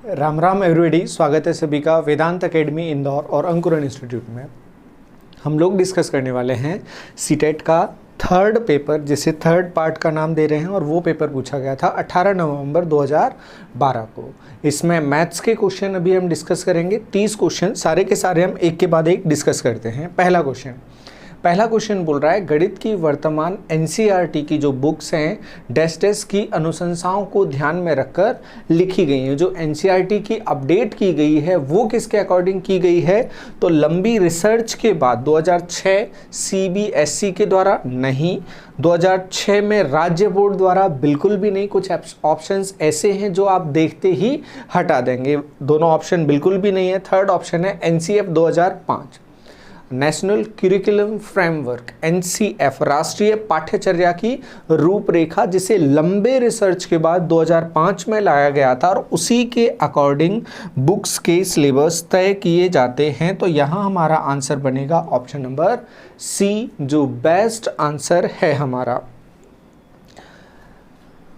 Ram Ram everybody, स्वागत है सभी का वेदांत एकेडमी इंदौर और अंकुरन इंस्टीट्यूट में। हम लोग डिस्कस करने वाले हैं सीटेट का थर्ड पेपर, जिसे थर्ड पार्ट का नाम दे रहे हैं, और वो पेपर पूछा गया था 18 नवंबर 2012 को। इसमें मैथ्स के क्वेश्चन अभी हम डिस्कस करेंगे। 30 क्वेश्चन सारे के सारे हम एक के बाद एक डिस्कस करते हैं। पहला क्वेश्चन बोल रहा है, गणित की वर्तमान एनसीईआरटी की जो बुक्स हैं डैश डैश की अनुशंसाओं को ध्यान में रखकर लिखी गई हैं। जो एनसीईआरटी की अपडेट की गई है वो किसके अकॉर्डिंग की गई है? तो लंबी रिसर्च के बाद 2006 सीबीएसई के द्वारा नहीं, 2006 में राज्य बोर्ड द्वारा बिल्कुल भी नहीं। कुछ ऑप्शंस ऐसे हैं जो आप देखते ही हटा देंगे, दोनों ऑप्शन बिल्कुल भी नहीं है। थर्ड ऑप्शन है NCF 2005, national curriculum framework, NCF, राष्ट्रीय पाठ्यचर्या की रूपरेखा, जिसे लंबे रिसर्च के बाद 2005 में लाया गया था और उसी के अकॉर्डिंग बुक्स के सिलेबस तय किए जाते हैं। तो यहाँ हमारा आंसर बनेगा ऑप्शन नंबर सी, जो बेस्ट आंसर है हमारा।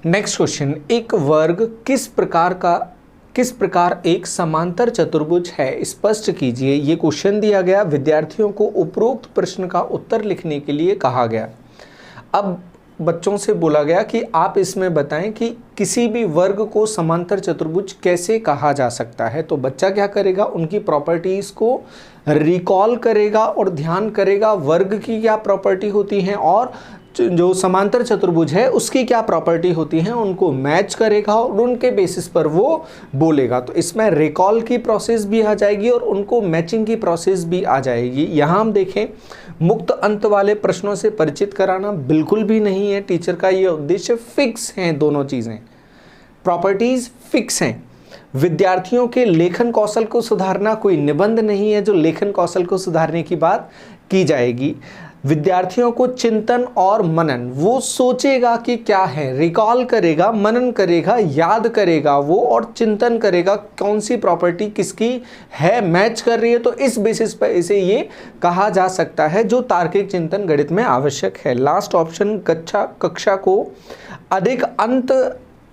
नेक्स्ट क्वेश्चन, एक वर्ग किस प्रकार एक समांतर चतुर्भुज है, स्पष्ट कीजिए। ये क्वेश्चन दिया गया, विद्यार्थियों को उपरोक्त प्रश्न का उत्तर लिखने के लिए कहा गया। अब बच्चों से बोला गया कि आप इसमें बताएं कि किसी भी वर्ग को समांतर चतुर्भुज कैसे कहा जा सकता है। तो बच्चा क्या करेगा, उनकी प्रॉपर्टीज को रिकॉल करेगा और ध्यान करेगा वर्ग की क्या प्रॉपर्टी होती हैं और जो समांतर चतुर्भुज है उसकी क्या प्रॉपर्टी होती हैं, उनको मैच करेगा और उनके बेसिस पर वो बोलेगा। तो इसमें रिकॉल की प्रोसेस भी आ जाएगी और उनको मैचिंग की प्रोसेस भी आ जाएगी। यहाँ हम देखें, मुक्त अंत वाले प्रश्नों से परिचित कराना बिल्कुल भी नहीं है टीचर का ये उद्देश्य। फिक्स हैं दोनों चीज़ें, प्रॉपर्टीज फिक्स हैं। विद्यार्थियों के लेखन कौशल को सुधारना, कोई निबंध नहीं है जो लेखन कौशल को सुधारने की बात की जाएगी। विद्यार्थियों को चिंतन और मनन, वो सोचेगा कि क्या है, रिकॉल करेगा, मनन करेगा, याद करेगा वो और चिंतन करेगा कौन सी प्रॉपर्टी किसकी है, मैच कर रही है। तो इस बेसिस पर इसे ये कहा जा सकता है जो तार्किक चिंतन गणित में आवश्यक है। लास्ट ऑप्शन, कक्षा को अधिक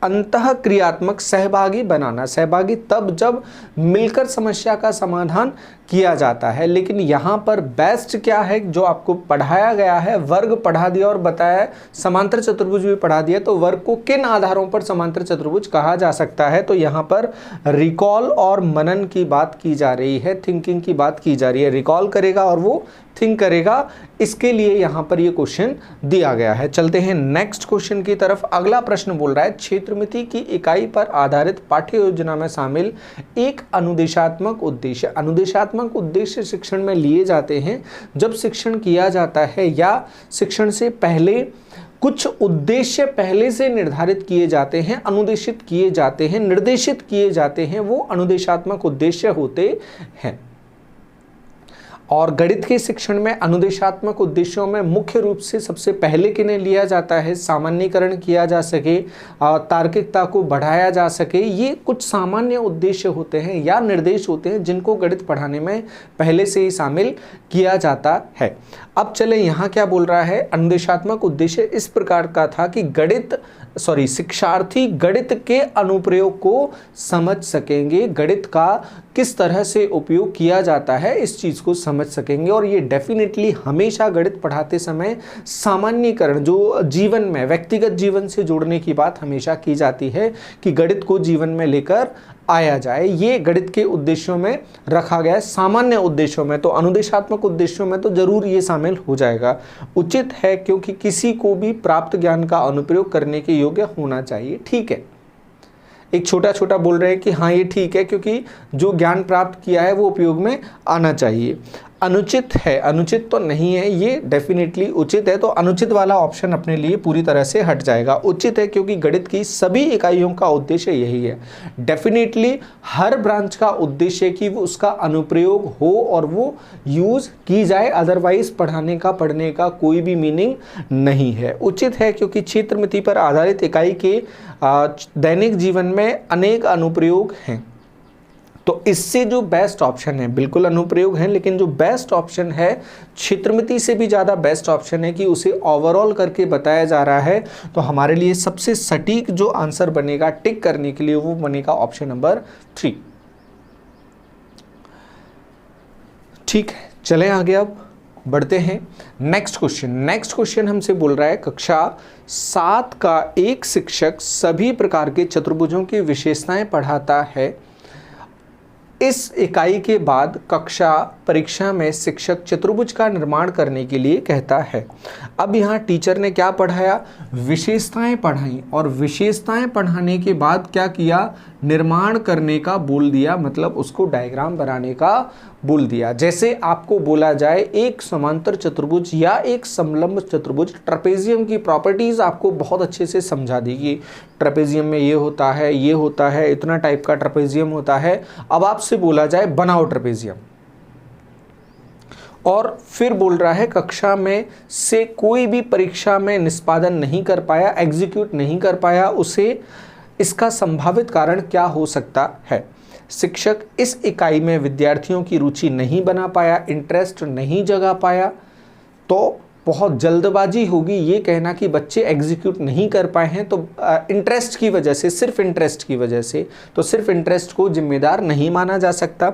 अंतः क्रियात्मक सहभागी बनाना। सहभागी तब जब मिलकर समस्या का समाधान किया जाता है। लेकिन यहाँ पर बेस्ट क्या है, जो आपको पढ़ाया गया है, वर्ग पढ़ा दिया और बताया, समांतर चतुर्भुज भी पढ़ा दिया, तो वर्ग को किन आधारों पर समांतर चतुर्भुज कहा जा सकता है। तो यहाँ पर रिकॉल और मनन की बात की जा रही है, थिंकिंग की बात की जा रही है। रिकॉल करेगा और वो थिंक करेगा, इसके लिए यहाँ पर ये क्वेश्चन दिया गया है। चलते हैं नेक्स्ट क्वेश्चन की तरफ। अगला प्रश्न बोल रहा है, क्षेत्रमिति की इकाई पर आधारित पाठ्य योजना में शामिल एक अनुदेशात्मक उद्देश्य। अनुदेशात्मक उद्देश्य शिक्षण में लिए जाते हैं जब शिक्षण किया जाता है या शिक्षण से पहले कुछ उद्देश्य पहले से निर्धारित किए जाते हैं, अनुदेशित किए जाते हैं, निर्देशित किए जाते हैं, वो अनुदेशात्मक उद्देश्य होते हैं। और गणित के शिक्षण में अनुदेशात्मक उद्देश्यों में मुख्य रूप से सबसे पहले किन्हें लिया जाता है, सामान्यीकरण किया जा सके, तार्किकता को बढ़ाया जा सके। ये कुछ सामान्य उद्देश्य होते हैं या निर्देश होते हैं जिनको गणित पढ़ाने में पहले से ही शामिल किया जाता है। अब चले यहाँ क्या बोल रहा है, अनुदेशात्मक उद्देश्य इस प्रकार का था कि शिक्षार्थी गणित के अनुप्रयोग को समझ सकेंगे, गणित का किस तरह से उपयोग किया जाता है इस चीज़ को समझ सकेंगे। और ये डेफिनेटली हमेशा गणित पढ़ाते समय सामान्यीकरण, जो जीवन में व्यक्तिगत जीवन से जोड़ने की बात हमेशा की जाती है कि गणित को जीवन में लेकर आया जाए, ये गणित के उद्देश्यों में रखा गया है। सामान्य उद्देश्यों में तो, अनुदेशात्मक उद्देश्यों में तो जरूर ये शामिल हो जाएगा। उचित है क्योंकि किसी को भी प्राप्त ज्ञान का अनुप्रयोग करने के योग्य होना चाहिए। ठीक है, एक छोटा छोटा बोल रहे हैं कि हाँ ये ठीक है क्योंकि जो ज्ञान प्राप्त किया है वो उपयोग में आना चाहिए। अनुचित है, अनुचित तो नहीं है, ये डेफिनेटली उचित है। तो अनुचित वाला ऑप्शन अपने लिए पूरी तरह से हट जाएगा। उचित है क्योंकि गणित की सभी इकाइयों का उद्देश्य यही है। डेफिनेटली हर ब्रांच का उद्देश्य कि वो उसका अनुप्रयोग हो और वो यूज की जाए, अदरवाइज पढ़ने का कोई भी मीनिंग नहीं है। उचित है क्योंकि क्षेत्रमिति पर आधारित इकाई के दैनिक जीवन में अनेक अनुप्रयोग हैं। तो इससे जो बेस्ट ऑप्शन है, बिल्कुल अनुप्रयोग है, लेकिन जो बेस्ट ऑप्शन है क्षेत्रमिति से भी ज़्यादा बेस्ट ऑप्शन है कि उसे ओवरऑल करके बताया जा रहा है। तो हमारे लिए सबसे सटीक जो आंसर बनेगा टिक करने के लिए वो बनेगा ऑप्शन नंबर 3। ठीक है, चलें आगे, अब बढ़ते हैं नेक्स्ट क्वेश्चन हमसे बोल रहा है कक्षा 7 का एक शिक्षक सभी प्रकार के चतुर्भुजों की विशेषताएं पढ़ाता है। इस इकाई के बाद कक्षा परीक्षा में शिक्षक चतुर्भुज का निर्माण करने के लिए कहता है। अब यहाँ टीचर ने क्या पढ़ाया, विशेषताएं पढ़ाई, और विशेषताएं पढ़ाने के बाद क्या किया, निर्माण करने का बोल दिया, मतलब उसको डायग्राम बनाने का बोल दिया। जैसे आपको बोला जाए एक समांतर चतुर्भुज या एक समलंब चतुर्भुज, ट्रेपेजियम की प्रॉपर्टीज आपको बहुत अच्छे से समझा दी कि ट्रेपेजियम में ये होता है, इतना टाइप का ट्रेपेजियम होता है। अब आपसे बोला जाए बनाओ ट्रेपेजियम, और फिर बोल रहा है कक्षा में से कोई भी परीक्षा में निष्पादन नहीं कर पाया, एग्जीक्यूट नहीं कर पाया, उसे इसका संभावित कारण क्या हो सकता है। शिक्षक इस इकाई में विद्यार्थियों की रुचि नहीं बना पाया, इंटरेस्ट नहीं जगा पाया, तो बहुत जल्दबाजी होगी ये कहना कि बच्चे एग्जीक्यूट नहीं कर पाए हैं। तो इंटरेस्ट की वजह से, सिर्फ इंटरेस्ट की वजह से, तो सिर्फ इंटरेस्ट को जिम्मेदार नहीं माना जा सकता।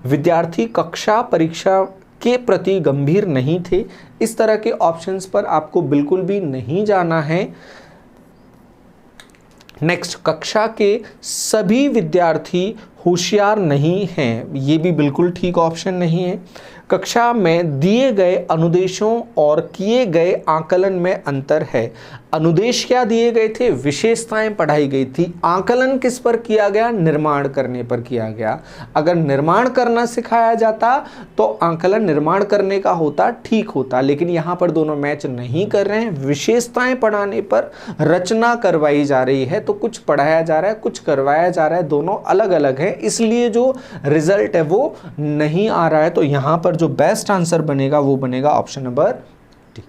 विद्यार्थी कक्षा परीक्षा के प्रति गंभीर नहीं थे। इस तरह के ऑप्शंस पर आपको बिल्कुल भी नहीं जाना है। नेक्स्ट, कक्षा के सभी विद्यार्थी होशियार नहीं हैं, ये भी बिल्कुल ठीक ऑप्शन नहीं है। कक्षा में दिए गए अनुदेशों और किए गए आकलन में अंतर है। अनुदेश क्या दिए गए थे, विशेषताएं पढ़ाई गई थी। आकलन किस पर किया गया, निर्माण करने पर किया गया। अगर निर्माण करना सिखाया जाता तो आकलन निर्माण करने का होता, ठीक होता, लेकिन यहाँ पर दोनों मैच नहीं कर रहे हैं। विशेषताएं पढ़ाने पर रचना करवाई जा रही है, तो कुछ पढ़ाया जा रहा है, कुछ करवाया जा रहा है, दोनों अलग अलग है, इसलिए जो रिजल्ट है वो नहीं आ रहा है। तो यहाँ पर जो बेस्ट आंसर बनेगा वो बनेगा ऑप्शन नंबर डी।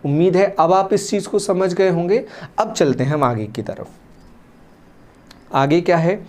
उम्मीद है अब आप इस चीज को समझ गए होंगे। अब चलते हैं हम आगे की तरफ। आगे क्या है,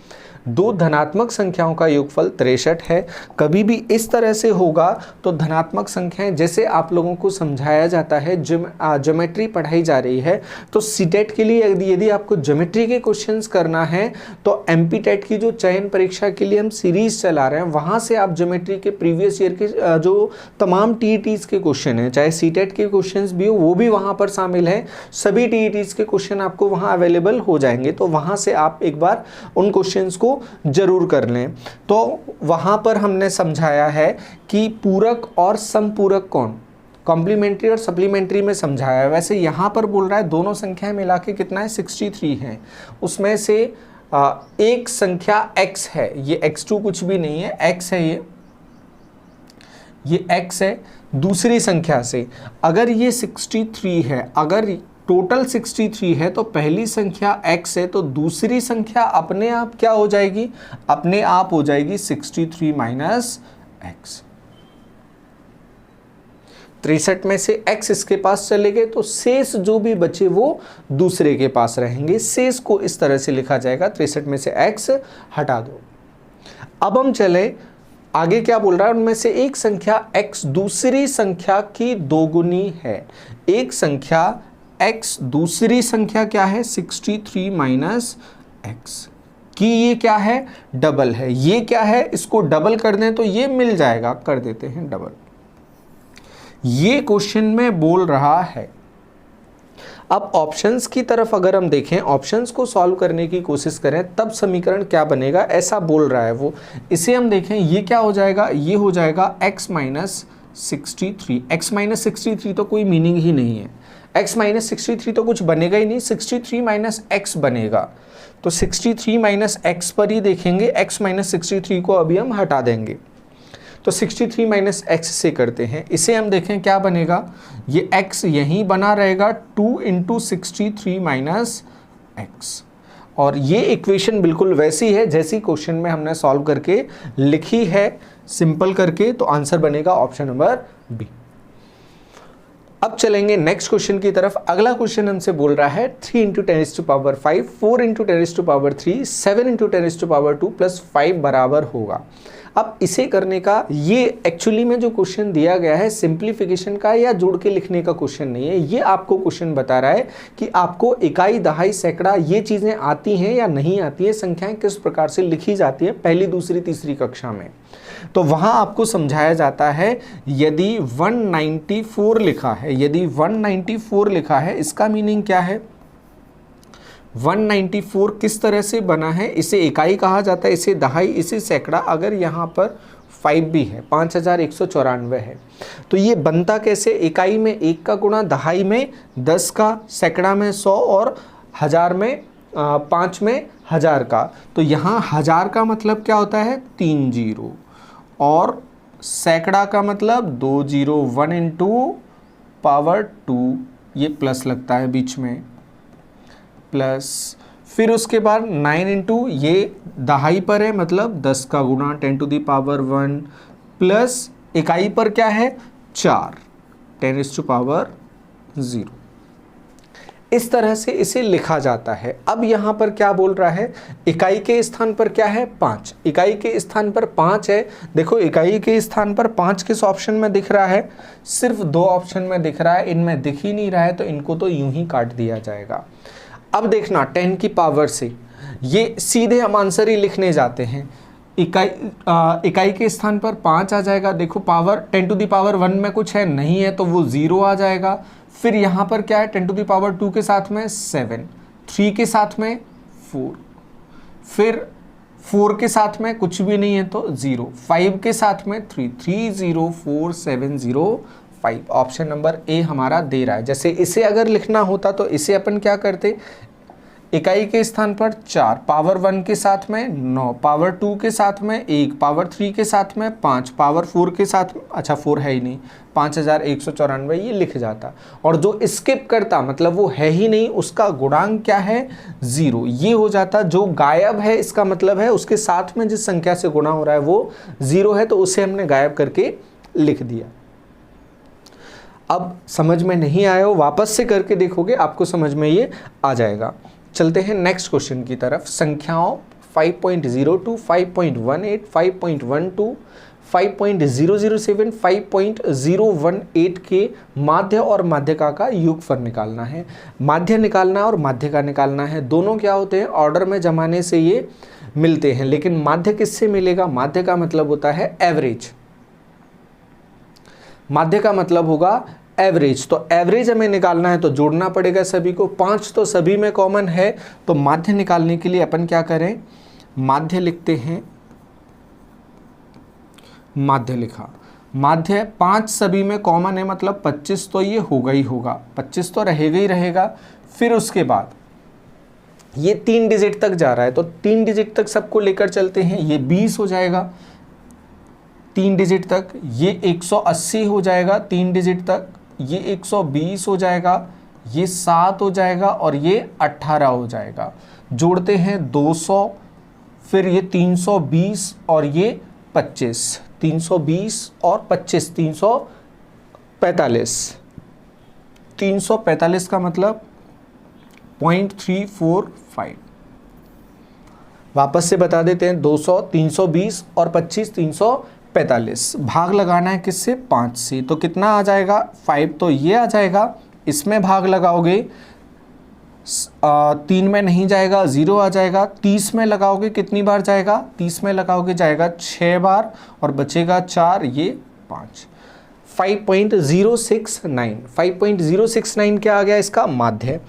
दो धनात्मक संख्याओं का योगफल 63 है। कभी भी इस तरह से होगा तो धनात्मक संख्याएं, जैसे आप लोगों को समझाया जाता है, ज्योमेट्री पढ़ाई जा रही है, तो सीटेट के लिए यदि आपको ज्योमेट्री के क्वेश्चंस करना है तो एमपी टेट की जो चयन परीक्षा के लिए हम सीरीज चला रहे हैं, वहां से आप ज्योमेट्री के प्रीवियस ईयर के जो तमाम टीईटीज के क्वेश्चन हैं, चाहे सीटेट के क्वेश्चन भी हो, वो भी वहां पर शामिल हैं। सभी टीईटीज के क्वेश्चन आपको वहां अवेलेबल हो जाएंगे, तो वहां से आप एक बार उन क्वेश्चन को जरूर कर लें। तो वहां पर हमने समझाया है कि पूरक और समपूरक कौन, कॉम्प्लीमेंट्री और सप्लीमेंट्री में समझाया है। वैसे यहां पर बोल रहा है दोनों संख्याएं मिला के कितना है, 63 है। उसमें से एक संख्या x है, ये x2 कुछ भी नहीं है, x है, ये x है। दूसरी संख्या से अगर ये 63 है, अगर टोटल 63 है तो पहली संख्या x है, तो दूसरी संख्या अपने आप क्या हो जाएगी, अपने आप हो जाएगी 63 माइनस x। 63 में से x इसके पास चले गए तो शेष जो भी बचे वो दूसरे के पास रहेंगे। शेष को इस तरह से लिखा जाएगा, 63 में से x हटा दो। अब हम चले आगे, क्या बोल रहा है, उनमें से एक संख्या x दूसरी संख्या की दोगुनी है। एक संख्या x दूसरी संख्या क्या है, 63 माइनस x की, ये क्या है, डबल है। ये क्या है, इसको डबल कर दें तो ये मिल जाएगा, कर देते हैं डबल। ये क्वेश्चन में बोल रहा है। अब ऑप्शंस की तरफ अगर हम देखें, ऑप्शंस को सॉल्व करने की कोशिश करें, तब समीकरण क्या बनेगा, ऐसा बोल रहा है वो। इसे हम देखें, ये क्या हो जाएगा, ये हो जाएगा x माइनस 63। x माइनस 63 तो कोई मीनिंग ही नहीं है, x माइनस 63 तो कुछ बनेगा ही नहीं, 63 माइनस x बनेगा। तो 63 माइनस x पर ही देखेंगे, x माइनस 63 को अभी हम हटा देंगे, तो 63 माइनस x से करते हैं। इसे हम देखें क्या बनेगा, ये x यहीं बना रहेगा, 2 इंटू 63 माइनस x, और ये इक्वेशन बिल्कुल वैसी है जैसी क्वेश्चन में हमने सॉल्व करके लिखी है, सिंपल करके। तो आंसर बनेगा ऑप्शन नंबर बी। अब चलेंगे नेक्स्ट क्वेश्चन की तरफ। अगला क्वेश्चन हमसे बोल रहा है 3 × 10⁵, 4 × 10⁵, 7 × 10⁵ प्लस 5 बराबर होगा। अब इसे करने का, ये एक्चुअली में जो क्वेश्चन दिया गया है सिंप्लीफिकेशन का या जोड़ के लिखने का क्वेश्चन नहीं है। ये आपको क्वेश्चन बता रहा है कि आपको इकाई, दहाई, सैकड़ा ये चीज़ें आती हैं या नहीं आती हैं, संख्याएं किस प्रकार से लिखी जाती है पहली, दूसरी, तीसरी कक्षा में। तो वहाँ आपको समझाया जाता है यदि 194 लिखा है, यदि 194 लिखा है, इसका मीनिंग क्या है? 194 किस तरह से बना है? इसे इकाई कहा जाता है, इसे दहाई, इसे सैकड़ा। अगर यहाँ पर 5 भी है, 5194 है, तो ये बनता कैसे? इकाई में 1 का गुणा, दहाई में 10 का, सैकड़ा में 100 और हज़ार में 5 में 1000 का। तो यहाँ 1000 का मतलब क्या होता है? 3 जीरो, और सैकड़ा का मतलब 2 जीरो, 1 × पावर 2, ये प्लस लगता है बीच में, प्लस फिर उसके बाद 9 × ये दहाई पर है मतलब 10 का गुणा 10⁻1, प्लस इकाई पर क्या है? 4, 10⁻0। इस तरह से इसे लिखा जाता है। अब यहाँ पर क्या बोल रहा है? इकाई के स्थान पर क्या है? 5। इकाई के स्थान पर 5 है। देखो इकाई के स्थान पर 5 किस ऑप्शन में दिख रहा है? सिर्फ 2 ऑप्शन में दिख रहा है, इनमें दिख ही नहीं रहा है, तो इनको तो यूं ही काट दिया जाएगा। अब देखना 10 की पावर से, ये सीधे हम आंसर ही लिखने जाते हैं। इकाई के स्थान पर 5 आ जाएगा। देखो पावर 10⁻1 में कुछ है नहीं है, तो वो 0 आ जाएगा। फिर यहाँ पर क्या है? 10⁻2 के साथ में 7, 3 के साथ में 4, फिर 4 के साथ में कुछ भी नहीं है तो 0, 5 के साथ में 3, 304705। ऑप्शन नंबर ए हमारा दे रहा है। जैसे इसे अगर लिखना होता तो इसे अपन क्या करते? इकाई के स्थान पर 4, पावर 1 के साथ में 9, पावर 2 के साथ में 1, पावर 3 के साथ में 5, पावर 4 के साथ, अच्छा 4 है ही नहीं, 5194 ये लिख जाता। और जो स्किप करता मतलब वो है ही नहीं, उसका गुणांक क्या है? 0, ये हो जाता। जो गायब है इसका मतलब है उसके साथ में जिस संख्या से गुणा हो रहा है वो 0 है, तो उसे हमने गायब करके लिख दिया। अब समझ में नहीं आया हो, वापस से करके देखोगे आपको समझ में ये आ जाएगा। चलते हैं नेक्स्ट क्वेश्चन की तरफ। संख्याओं 5.02, 5.18, 5.12, 5.007, 5.018 के माध्य और माध्यिका का योगफल निकालना है। माध्य निकालना है और माध्यिका निकालना है। दोनों क्या होते हैं? ऑर्डर में जमाने से ये मिलते हैं, लेकिन माध्य किससे मिलेगा? माध्य का मतलब होता है एवरेज। माध्य का मतलब होगा एवरेज। तो एवरेज हमें निकालना है तो जोड़ना पड़ेगा सभी को। 5 तो सभी में कॉमन है, तो माध्य निकालने के लिए अपन क्या करें? माध्य लिखते हैं। माध्य लिखा, माध्य 5 सभी में कॉमन है मतलब 25 तो ये होगा ही होगा, 25 तो रहेगा ही रहेगा। फिर उसके बाद ये 3 डिजिट तक जा रहा है, तो 3 डिजिट तक सबको लेकर चलते हैं। ये 20 हो जाएगा 3 डिजिट तक, ये 180 हो जाएगा 3 डिजिट तक, ये 120 हो जाएगा, ये 7 हो जाएगा और ये 18 हो जाएगा। जोड़ते हैं 200, फिर ये 320 और ये 25, 320 और 25, 345। 345 का मतलब 0.345। वापस से बता देते हैं, 200, 320 और 25, 345। भाग लगाना है किससे? 5 से। तो कितना आ जाएगा? 5। तो ये आ जाएगा। इसमें भाग लगाओगे 3 में नहीं जाएगा, 0 आ जाएगा। 30 में लगाओगे कितनी बार जाएगा? 30 में लगाओगे जाएगा 6 बार और बचेगा 4, ये 5। 5.069, 5.069 क्या आ गया? इसका माध्य।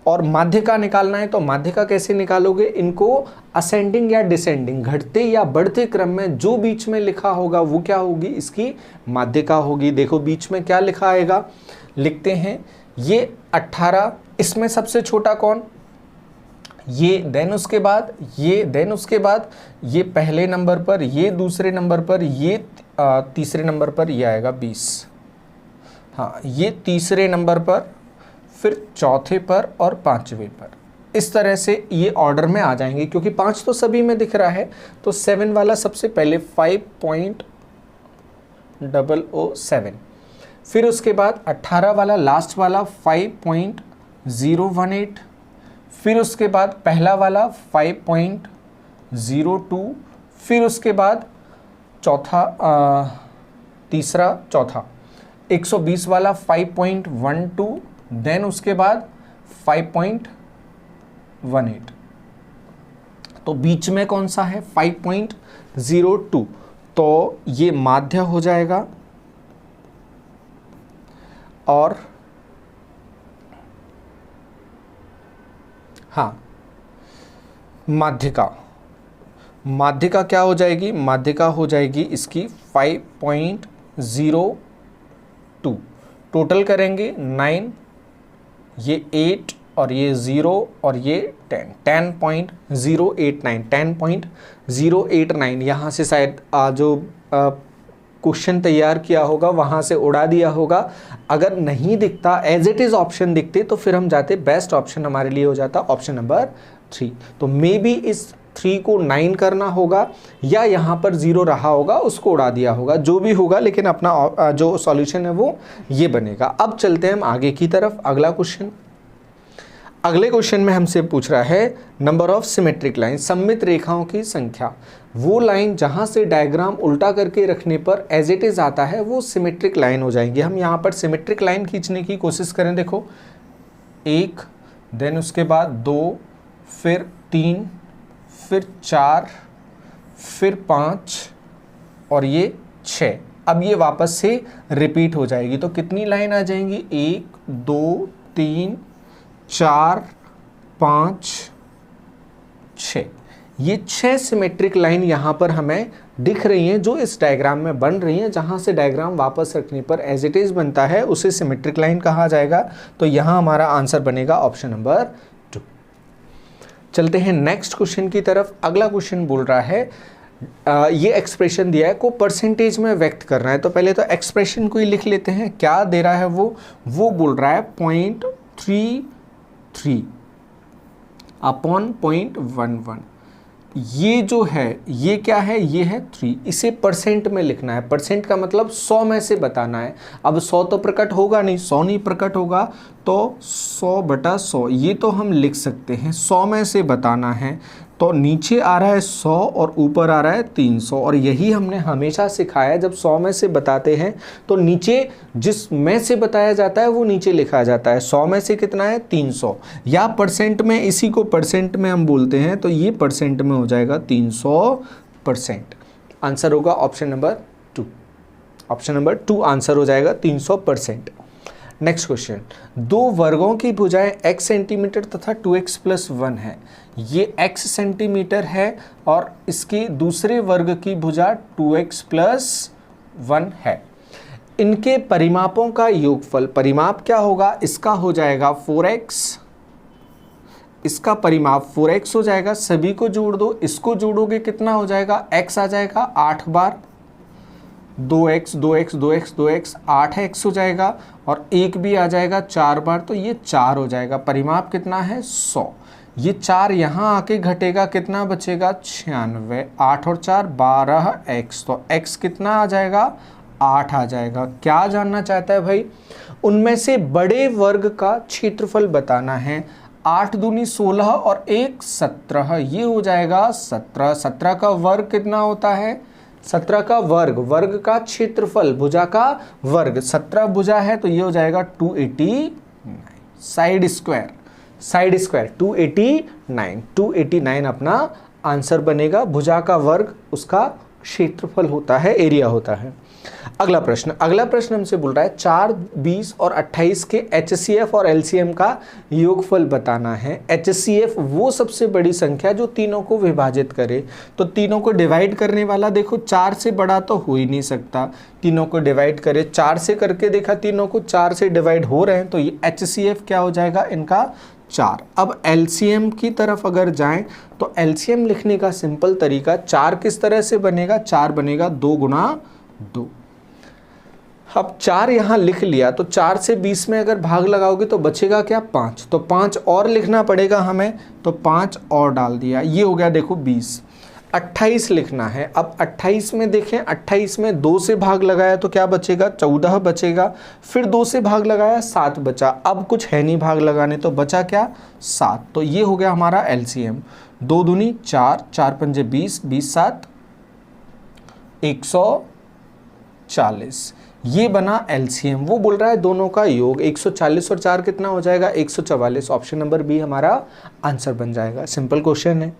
और माध्य का निकालना है, तो माध्य का कैसे निकालोगे? इनको असेंडिंग या डिसेंडिंग, घटते या बढ़ते क्रम में जो बीच में लिखा होगा वो क्या होगी? इसकी माध्यिका होगी। देखो बीच में क्या लिखा आएगा, लिखते हैं ये 18, इसमें सबसे छोटा कौन? ये, देन उसके बाद ये, देन उसके बाद ये पहले नंबर पर, ये दूसरे नंबर पर, ये तीसरे नंबर पर, ये आएगा 20। हाँ, ये तीसरे नंबर पर, फिर चौथे पर और पांचवें पर। इस तरह से ये ऑर्डर में आ जाएंगे, क्योंकि 5 तो सभी में दिख रहा है। तो 7 वाला सबसे पहले 5.007, फिर उसके बाद 18 वाला लास्ट वाला 5.018, फिर उसके बाद पहला वाला 5.02, फिर उसके बाद तीसरा चौथा 120 वाला 5.12, देन उसके बाद 5.18, तो बीच में कौन सा है 5.02, तो ये माध्य हो जाएगा। और हाँ, माध्यिका क्या हो जाएगी, माध्यिका हो जाएगी इसकी 5.02, टोटल करेंगे 9, ये 8 और ये 0 और ये 10.089, यहाँ से शायद जो क्वेश्चन तैयार किया होगा वहाँ से उड़ा दिया होगा। अगर नहीं दिखता, एज इट इज़ ऑप्शन दिखते, तो फिर हम जाते, बेस्ट ऑप्शन हमारे लिए हो जाता ऑप्शन नंबर 3। तो मे बी इस 3 को 9 करना होगा, या यहाँ पर 0 रहा होगा उसको उड़ा दिया होगा, जो भी होगा, लेकिन अपना जो सॉल्यूशन है वो ये बनेगा। अब चलते हैं हम आगे की तरफ। अगला क्वेश्चन, अगले क्वेश्चन में हमसे पूछ रहा है नंबर ऑफ सिमेट्रिक लाइन, सममित रेखाओं की संख्या। वो लाइन जहाँ से डायग्राम उल्टा करके रखने पर एज इट इज़ आता है वो सिमेट्रिक लाइन हो जाएंगी। हम यहाँ पर सिमेट्रिक लाइन खींचने की कोशिश करें, देखो 1, देन उसके बाद 2, फिर 3, फिर 4, फिर 5 और ये 6। अब ये वापस से रिपीट हो जाएगी, तो कितनी लाइन आ जाएंगी, 1, 2, 3, 4, 5, 6। ये 6 सिमेट्रिक लाइन यहाँ पर हमें दिख रही हैं, जो इस डायग्राम में बन रही हैं। जहाँ से डायग्राम वापस रखने पर एज इट इज़ बनता है उसे सिमेट्रिक लाइन कहा जाएगा। तो यहाँ हमारा आंसर बनेगा ऑप्शन नंबर 2। चलते हैं नेक्स्ट क्वेश्चन की तरफ। अगला क्वेश्चन बोल रहा है ये एक्सप्रेशन दिया है को परसेंटेज में व्यक्त करना है। तो पहले तो एक्सप्रेशन को ही लिख लेते हैं, क्या दे रहा है वो बोल रहा है 0.33 अपॉन 0.11। ये जो है ये क्या है, ये है 3, इसे परसेंट में लिखना है। परसेंट का मतलब 100 में से बताना है। अब 100 तो प्रकट होगा नहीं, 100 नहीं प्रकट होगा, तो 100/100 ये तो हम लिख सकते हैं। 100 में से बताना है, तो नीचे आ रहा है 100 और ऊपर आ रहा है 300। और यही हमने हमेशा सिखाया है, जब 100 में से बताते हैं तो नीचे जिस में से बताया जाता है वो नीचे लिखा जाता है। 100 में से कितना है 300, या परसेंट में, इसी को परसेंट में हम बोलते हैं, तो ये परसेंट में हो जाएगा 300%। आंसर होगा option number 2। Option number 2 answer हो जाएगा 300%। नेक्स्ट क्वेश्चन, 2 वर्गों की भुजाएं x सेंटीमीटर तथा 2x+1 है। ये x सेंटीमीटर है और इसके दूसरे वर्ग की भुजा 2x+1 है। इनके परिमापों का योगफल, परिमाप क्या होगा, इसका हो जाएगा 4x, इसका परिमाप 4x हो जाएगा। सभी को जोड़ दो, इसको जोड़ोगे कितना हो जाएगा, x आ जाएगा 8 बार, 2x 2x 2x 2x 8x हो जाएगा, और 1 भी आ जाएगा 4 बार, तो ये 4 हो जाएगा। परिमाप कितना है 100। ये 4 यहाँ आके घटेगा, कितना बचेगा 96, 8 और 4 12x, तो x कितना आ जाएगा 8 आ जाएगा। क्या जानना चाहता है भाई, उनमें से बड़े वर्ग का क्षेत्रफल बताना है। 8 दूनी 16 और 1 17, ये हो जाएगा 17। 17 का वर्ग कितना होता है, 17 का वर्ग, वर्ग का क्षेत्रफल, भुजा का वर्ग, 17 भुजा है तो ये हो जाएगा 289। साइड स्क्वायर 289 अपना आंसर बनेगा। भुजा का वर्ग उसका क्षेत्रफल होता है, एरिया होता है। अगला प्रश्न हमसे बोल रहा है 4, 20 और 28 के HCF और LCM का योगफल बताना है। HCF वो सबसे बड़ी संख्या जो तीनों को विभाजित करे। तो तीनों को डिवाइड करने वाला देखो 4 से बड़ा तो हो ही नहीं सकता, तीनों को डिवाइड करे, 4 से करके देखा तीनों को 4 से डिवाइड हो रहे हैं, तो ये HCF क्या हो जाएगा इनका 4। अब LCM की तरफ अगर जाएं तो LCM लिखने का सिंपल तरीका, 4 किस तरह से बनेगा, 4 बनेगा 2 गुणा 2। अब 4 यहाँ लिख लिया, तो 4 से 20 में अगर भाग लगाओगे तो बचेगा क्या 5, तो 5 और लिखना पड़ेगा हमें, तो 5 और डाल दिया, ये हो गया देखो 20। 28 लिखना है। अब 28 में देखें, 28 में 2 से भाग लगाया तो क्या बचेगा, 14 बचेगा। फिर 2 से भाग लगाया, 7 बचा। अब कुछ है नहीं भाग लगाने, तो बचा क्या, 7। तो ये हो गया हमारा एलसीएम। 2 दूनी 4, 4 पंजे 20, 20 7 140। ये बना एलसीएम। वो बोल रहा है दोनों का योग 140 और 4 कितना हो जाएगा, 144। ऑप्शन नंबर बी हमारा आंसर बन जाएगा। सिंपल क्वेश्चन है।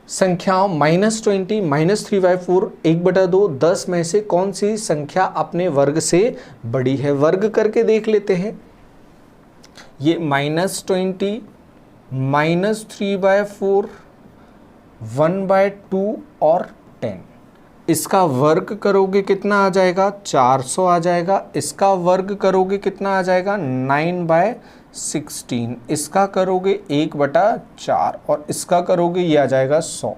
संख्याओं -20, -3/4, 1/2, 10 में से कौन सी संख्या अपने वर्ग से बड़ी है। वर्ग करके देख लेते हैं। ये -20, -3/4, 1/2 और 10, इसका वर्ग करोगे कितना आ जाएगा, 400 आ जाएगा। इसका वर्ग करोगे कितना आ जाएगा, 9/16। इसका करोगे 1/4 और इसका करोगे ये आ जाएगा 100।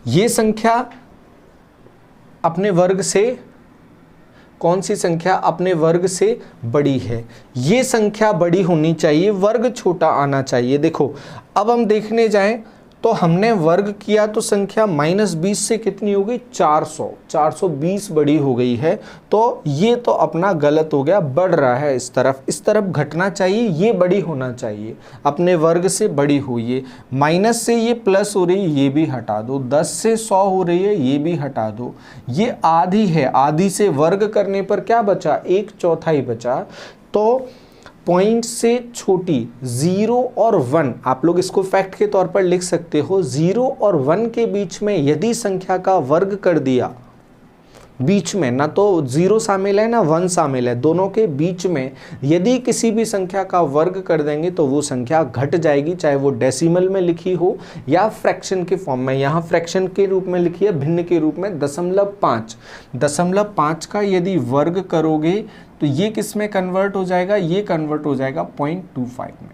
ये संख्या अपने वर्ग से, कौन सी संख्या अपने वर्ग से बड़ी है। ये संख्या बड़ी होनी चाहिए, वर्ग छोटा आना चाहिए। देखो अब हम देखने जाएं तो हमने वर्ग किया तो संख्या -20 से कितनी हो गई, 400, 420 बड़ी हो गई है। तो ये तो अपना गलत हो गया, बढ़ रहा है इस तरफ घटना चाहिए, ये बड़ी होना चाहिए, अपने वर्ग से बड़ी हुई है। माइनस से ये प्लस हो रही है, ये भी हटा दो। 10 से 100 हो रही है, ये भी हटा दो। ये आधी है, आधी से वर्ग करने पर क्या बचा, 1/4 बचा। तो पॉइंट से छोटी 0 और 1, आप लोग इसको फैक्ट के तौर पर लिख सकते हो। 0 और 1 के बीच में यदि संख्या का वर्ग कर दिया, बीच में ना तो 0 शामिल है ना 1 शामिल है, दोनों के बीच में यदि किसी भी संख्या का वर्ग कर देंगे तो वो संख्या घट जाएगी, चाहे वो डेसिमल में लिखी हो या फ्रैक्शन के फॉर्म में। यहाँ फ्रैक्शन के रूप में लिखी है, भिन्न के रूप में 0.5। 0.5 का यदि वर्ग करोगे तो ये किस में कन्वर्ट हो जाएगा, ये कन्वर्ट हो जाएगा 0.25 में।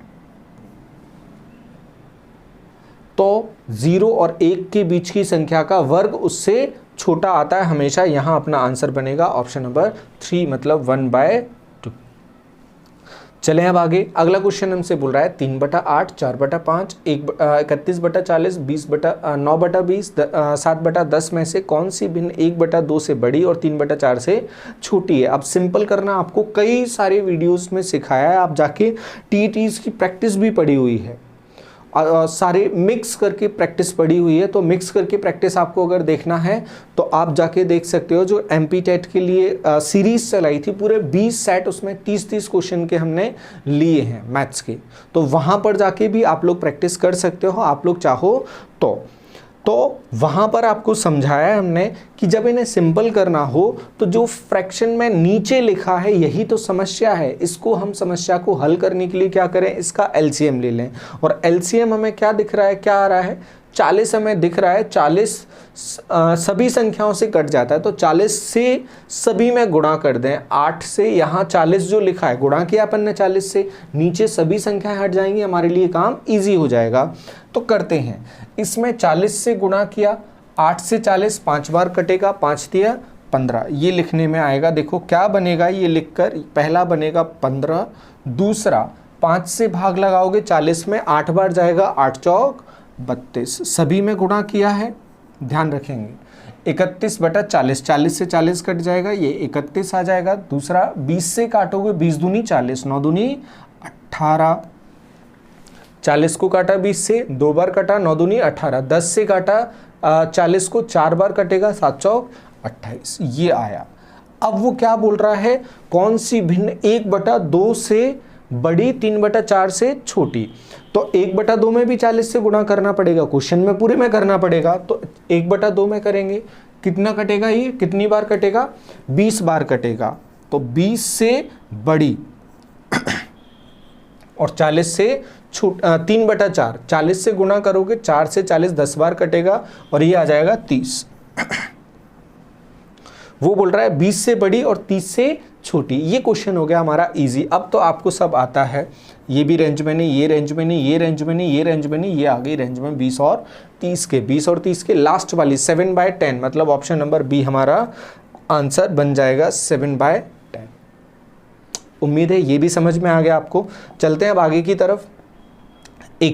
तो 0 और 1 के बीच की संख्या का वर्ग उससे छोटा आता है हमेशा। यहां अपना आंसर बनेगा ऑप्शन नंबर 3, मतलब 1/2। चलें अब आगे। अगला क्वेश्चन हमसे बोल रहा है 3/8, 4/5, 31/40, 9/20, 7/10 में से कौन सी भिन्न 1/2 से बड़ी और 3/4 से छोटी है। अब सिंपल करना आपको कई सारे वीडियोस में सिखाया है, आप जाके टीईटीज की प्रैक्टिस भी पड़ी हुई है, सारे मिक्स करके प्रैक्टिस पड़ी हुई है। तो मिक्स करके प्रैक्टिस आपको अगर देखना है तो आप जाके देख सकते हो। जो एमपी टेट के लिए सीरीज चलाई थी, पूरे 20 सेट, उसमें 30-30 क्वेश्चन के हमने लिए हैं मैथ्स के। तो वहाँ पर जाके भी आप लोग प्रैक्टिस कर सकते हो, आप लोग चाहो तो वहाँ पर आपको समझाया है हमने कि जब इन्हें सिंपल करना हो तो जो फ्रैक्शन में नीचे लिखा है यही तो समस्या है। इसको हम समस्या को हल करने के लिए क्या करें, इसका एलसीएम ले लें। और एलसीएम हमें क्या दिख रहा है, क्या आ रहा है, 40 हमें दिख रहा है। 40 सभी संख्याओं से कट जाता है, तो 40 से सभी में गुणा कर दें। 8 से यहाँ 40 जो लिखा है गुणा किया अपन ने 40 से, नीचे सभी संख्याएं हट जाएंगी, हमारे लिए काम इजी हो जाएगा। तो करते हैं, इसमें 40 से गुणा किया, 8 से 40 5 बार कटेगा, 5 दिया 15, ये लिखने में आएगा। देखो क्या बनेगा, ये लिखकर पहला बनेगा 15, दूसरा 5 से भाग लगाओगे 40 में, 8 बार जाएगा, 8 चौक 32, सभी में गुणा किया है, ध्यान रखेंगे। 31/40, 40 से 40 कट जाएगा, ये 31 आ जाएगा। दूसरा 20 से काटोगे, 20 दूनी 40, 9 दूनी 18, 40 को काटा 20 से, 2 बार कटा, 9 दूनी 18, 10 से काटा 40 को 4 बार कटेगा, 7 चौक 28, ये आया। अब वो क्या बोल रहा है, कौन सी भिन्न 1/2 से बड़ी 3/4 से छोटी। तो 1/2 में भी 40 से गुणा करना पड़ेगा, क्वेश्चन में पूरे में करना पड़ेगा। तो 1/2 में करेंगे, कितना कटेगा, ये कितनी बार कटेगा, 20 बार कटेगा। तो 20 से बड़ी और 40 से 3/4, 40 से गुणा करोगे, 4 से 40 10 बार कटेगा और ये आ जाएगा 30। वो बोल रहा है 20 से बड़ी और 30 से छोटी। ये क्वेश्चन हो गया हमारा इजी। अब तो आपको सब आता है, ये भी रेंज में नहीं, ये रेंज में नहीं, ये रेंज में नहीं, ये रेंज में नहीं, ये आ गई रेंज में 20 और 30 के। 20 और 30 के लास्ट वाली 7/10, मतलब ऑप्शन नंबर बी हमारा आंसर बन जाएगा 7/10। उम्मीद है ये भी समझ में आ गया आपको। चलते हैं अब आगे की तरफ। ए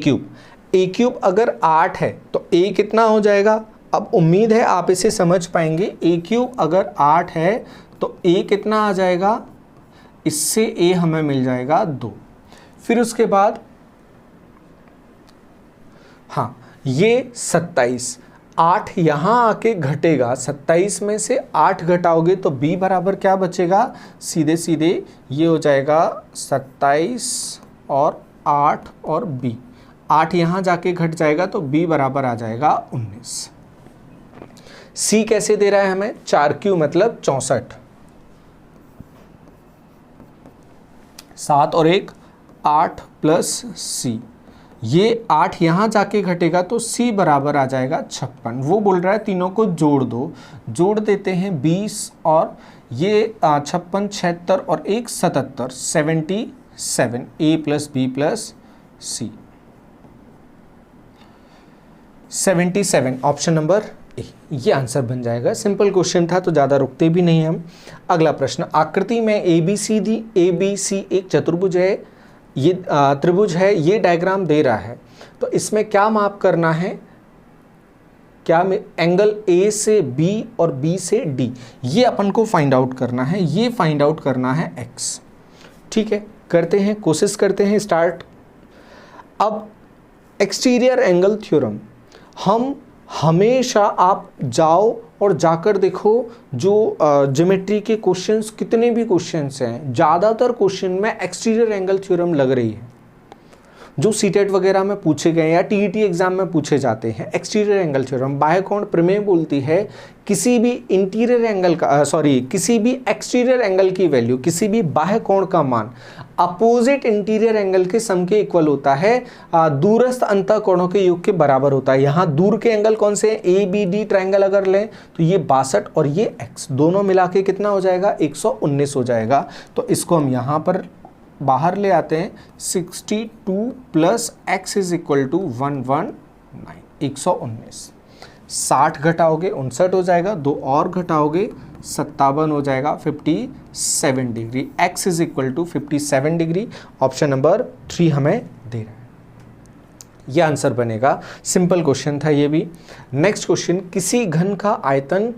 ए क्यूब अगर 8 है तो ए कितना हो जाएगा? अब उम्मीद है आप इसे समझ पाएंगे। ए क्यूब अगर 8 है तो ए कितना आ जाएगा? इससे ए हमें मिल जाएगा 2। फिर उसके बाद हाँ, ये 27, 8 यहाँ आके घटेगा, 27 में से 8 घटाओगे तो b बराबर क्या बचेगा? सीधे सीधे ये हो जाएगा 27 और 8 और b, 8 यहाँ जाके घट जाएगा तो b बराबर आ जाएगा 19। c कैसे दे रहा है हमें? 4q मतलब 64, 7 और 1 8 प्लस c, ये 8 यहाँ जाके घटेगा तो c बराबर आ जाएगा 56। वो बोल रहा है तीनों को जोड़ दो, जोड़ देते हैं 20 और ये 56, 76 और 1 77, 77, a plus b plus c, 77 option number A, ये आंसर बन जाएगा। सिंपल क्वेश्चन था तो ज़्यादा रुकते भी नहीं हम। अगला प्रश्न, आकृति में ABC एक चतुर्भुज है, ये त्रिभुज है, ये डायग्राम दे रहा है तो इसमें क्या माप करना है? क्या एंगल A से B और B से D, ये अपन को फाइंड आउट करना है, ये फाइंड आउट करना है x। ठीक है, करते हैं, कोशिश करते हैं, स्टार्ट। अब एक्सटीरियर एंगल थ्योरम, हम हमेशा आप जाओ और जाकर देखो जो ज्योमेट्री के क्वेश्चंस, कितने भी क्वेश्चंस हैं, ज़्यादातर क्वेश्चन में एक्सटीरियर एंगल थ्योरम लग रही है। जो सीटेट वगैरह में पूछे गए या टीईटी एग्जाम में पूछे जाते हैं, एक्सटीरियर एंगल थ्योरम। बाह्य कोण प्रमेय बोलती है किसी भी इंटीरियर एंगल का किसी भी एक्सटीरियर एंगल की वैल्यू, किसी भी बाह्य कोण का मान अपोजिट इंटीरियर एंगल के सम के इक्वल होता है, दूरस्थ अंतःकोणों के योग के बराबर होता है। यहाँ दूर के एंगल कौन से? ए बी डी ट्रायंगल अगर लें तो ये 62 और ये x, दोनों मिला के कितना हो जाएगा? 119 हो जाएगा। तो इसको हम यहाँ पर बाहर ले आते हैं, 62 plus x is equal to 119, 119। 60 घटाओगे 59 हो जाएगा, 2 और घटाओगे 57 हो जाएगा, 57 degree. x is equal to 57 degree. Option number 3 हमें दे रहा है, ये आंसर बनेगा। सिंपल क्वेश्चन था ये भी। नेक्स्ट क्वेश्चन, किसी घन का आयतन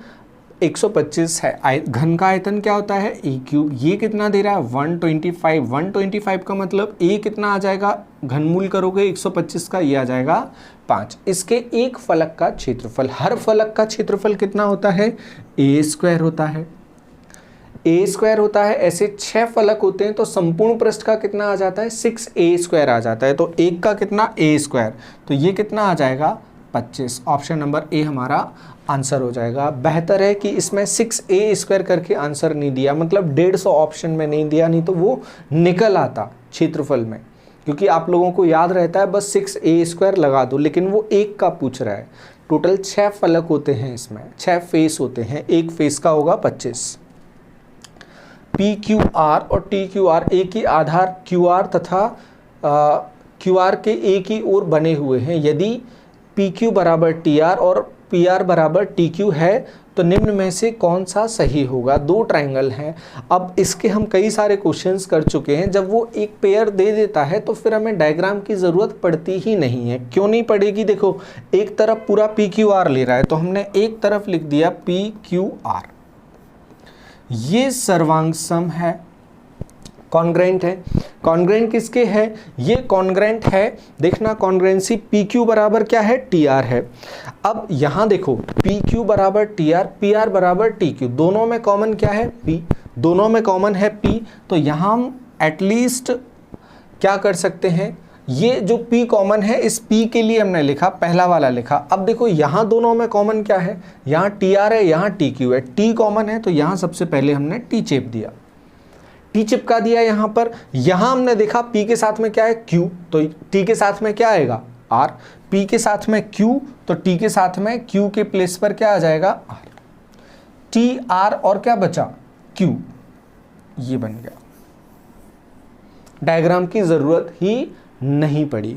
125 है। घन का आयतन क्या होता है? ए क्यूब। ये कितना दे रहा है? 125। 125 का मतलब ए कितना आ जाएगा? घनमूल करोगे 125 का, ये आ जाएगा 5। इसके एक फलक का क्षेत्रफल, हर फलक का क्षेत्रफल कितना होता है? ए स्क्वायर होता है, ए स्क्वायर होता है। ऐसे 6 फलक होते हैं तो संपूर्ण पृष्ठ का कितना आ जाता है? 6a स्क्वायर आ जाता है। तो एक का कितना? a स्क्वायर, तो ये कितना आ जाएगा? 25। ऑप्शन नंबर ए हमारा आंसर हो जाएगा। बेहतर है कि इसमें 6a स्क्वायर करके आंसर नहीं दिया, मतलब 150 ऑप्शन में नहीं दिया, नहीं तो वो निकल आता क्षेत्रफल में, क्योंकि आप लोगों को याद रहता है बस 6a स्क्वायर लगा दो, लेकिन वो एक का पूछ रहा है। टोटल 6 फलक होते हैं इसमें, 6 फेस होते हैं, एक फेस का होगा 25। PQR और TQR एक ही आधार QR तथा QR के एक ही ओर बने हुए हैं। यदि PQ बराबर TR और PR बराबर TQ है तो निम्न में से कौन सा सही होगा? 2 ट्रायंगल हैं। अब इसके हम कई सारे क्वेश्चंस कर चुके हैं। जब वो एक पेयर दे देता है तो फिर हमें डायग्राम की ज़रूरत पड़ती ही नहीं है। क्यों नहीं पड़ेगी? देखो, एक तरफ पूरा PQR ले रहा है तो हमने एक तरफ लिख दिया PQR। ये सर्वांग सम है, कॉन्ग्रेंट है। कॉन्ग्रेंट किसके है? ये कॉन्ग्रेंट है। देखना कॉन्ग्रेंसी PQ बराबर क्या है? TR है। अब यहाँ देखो, PQ बराबर TR, PR बराबर TQ, दोनों में कॉमन क्या है? P, दोनों में कॉमन है P। तो यहाँ हम एटलीस्ट क्या कर सकते हैं? ये जो P कॉमन है, इस P के लिए हमने लिखा, पहला वाला लिखा। अब देखो यहाँ दोनों में कॉमन क्या है? यहाँ TR है, यहाँ TQ है। T कॉमन है तो यहाँ सबसे पहले हमने T चेप दिया, T चिपका दिया यहाँ पर। यहाँ हमने देखा P के साथ में क्या है? Q, तो T के साथ में क्या आएगा? R। P के साथ में Q, तो T के साथ में Q के प्लेस पर क्या आ जाएगा? R। T R और क्या बचा? Q, ये बन गया। डायग्राम की जरूरत ही नहीं पड़ी।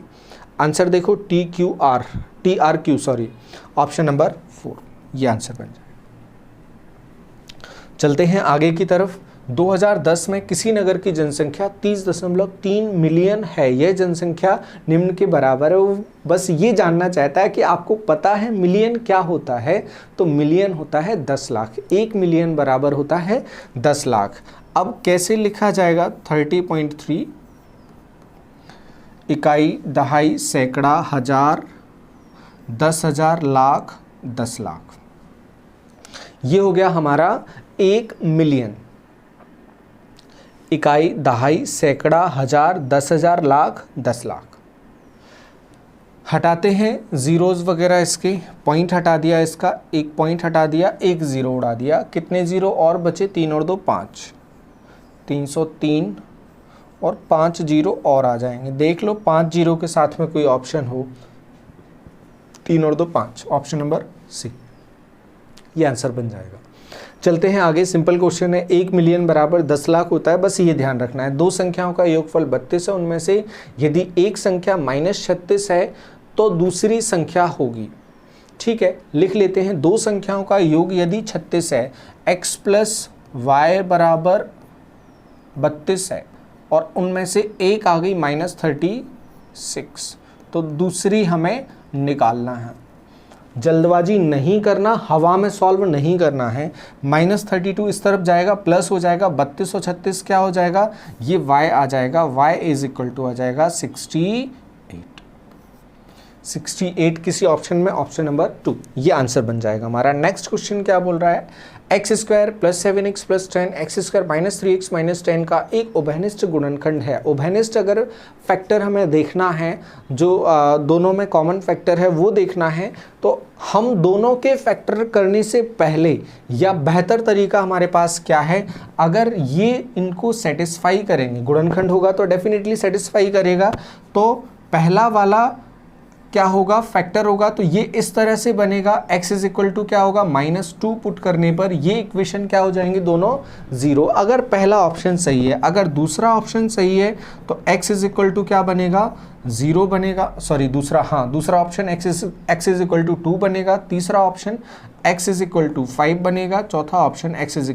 आंसर देखो, TRQ सॉरी, ऑप्शन नंबर 4, ये आंसर बन जाएगा। चलते हैं आगे की तरफ। 2010 में किसी नगर की जनसंख्या 30.3 मिलियन है। यह जनसंख्या निम्न के बराबर है। वो बस ये जानना चाहता है कि आपको पता है मिलियन क्या होता है, तो मिलियन होता है 10 लाख। 1 मिलियन बराबर होता है 10 लाख। अब कैसे लिखा जाएगा? 30.3 इकाई, दहाई, सैकड़ा, हजार, 10,000, लाख, 10 लाख। ये हो गया हमारा 1 मिलियन। इकाई, दहाई, सैकड़ा, हजार, 10,000, लाख, 10 लाख। हटाते हैं जीरोज वगैरह, इसके पॉइंट हटा दिया, इसका एक पॉइंट हटा दिया, एक जीरो उड़ा दिया। कितने जीरो और बचे? 3 और 2 5, 303 और 5 जीरो और आ जाएंगे। देख लो 5 जीरो के साथ में कोई ऑप्शन हो। 3 और 2 5, ऑप्शन नंबर सी, ये आंसर बन जाएगा। चलते हैं आगे। सिंपल क्वेश्चन है। 1 मिलियन बराबर 10 लाख होता है। बस ये ध्यान रखना है, दो संख्याओं का योगफल 32 है। उनमें से यदि एक संख्या -36 है तो दूसरी संख्या होगी। ठीक है, लिख लेते हैं। दो संख्याओं का योग यदि 36 है, x + y बराबर 32 है और उनमें से एक आ गई -36, तो दूसरी हमें निकालना है। जल्दबाजी नहीं करना, हवा में सॉल्व नहीं करना है। -32 इस तरफ जाएगा, प्लस हो जाएगा 32 और 36 क्या हो जाएगा? ये y आ जाएगा। y = आ जाएगा 68 किसी ऑप्शन में, ऑप्शन नंबर 2, ये आंसर बन जाएगा हमारा। नेक्स्ट क्वेश्चन क्या बोल रहा है? x² + 7x + 10 x² - 3x - 10 का एक उभयनिष्ठ गुणनखंड है। उभयनिष्ठ अगर फैक्टर हमें देखना है, जो दोनों में कॉमन फैक्टर है वो देखना है, तो हम दोनों के फैक्टर करने से पहले या बेहतर तरीका हमारे पास क्या है? अगर ये इनको सेटिस्फाई करेंगे, गुणनखंड होगा तो डेफिनेटली सेटिस्फाई करेगा, तो पहला वाला क्या होगा? फैक्टर होगा। तो ये इस तरह से बनेगा। x = क्या होगा? -2 पुट करने पर ये इक्वेशन क्या हो जाएंगे? दोनों 0। अगर पहला ऑप्शन सही है, अगर दूसरा ऑप्शन सही है तो x = क्या बनेगा? 0 बनेगा। सॉरी, दूसरा ऑप्शन x = 2 बनेगा। तीसरा ऑप्शन x = 5 बनेगा। चौथा ऑप्शन x =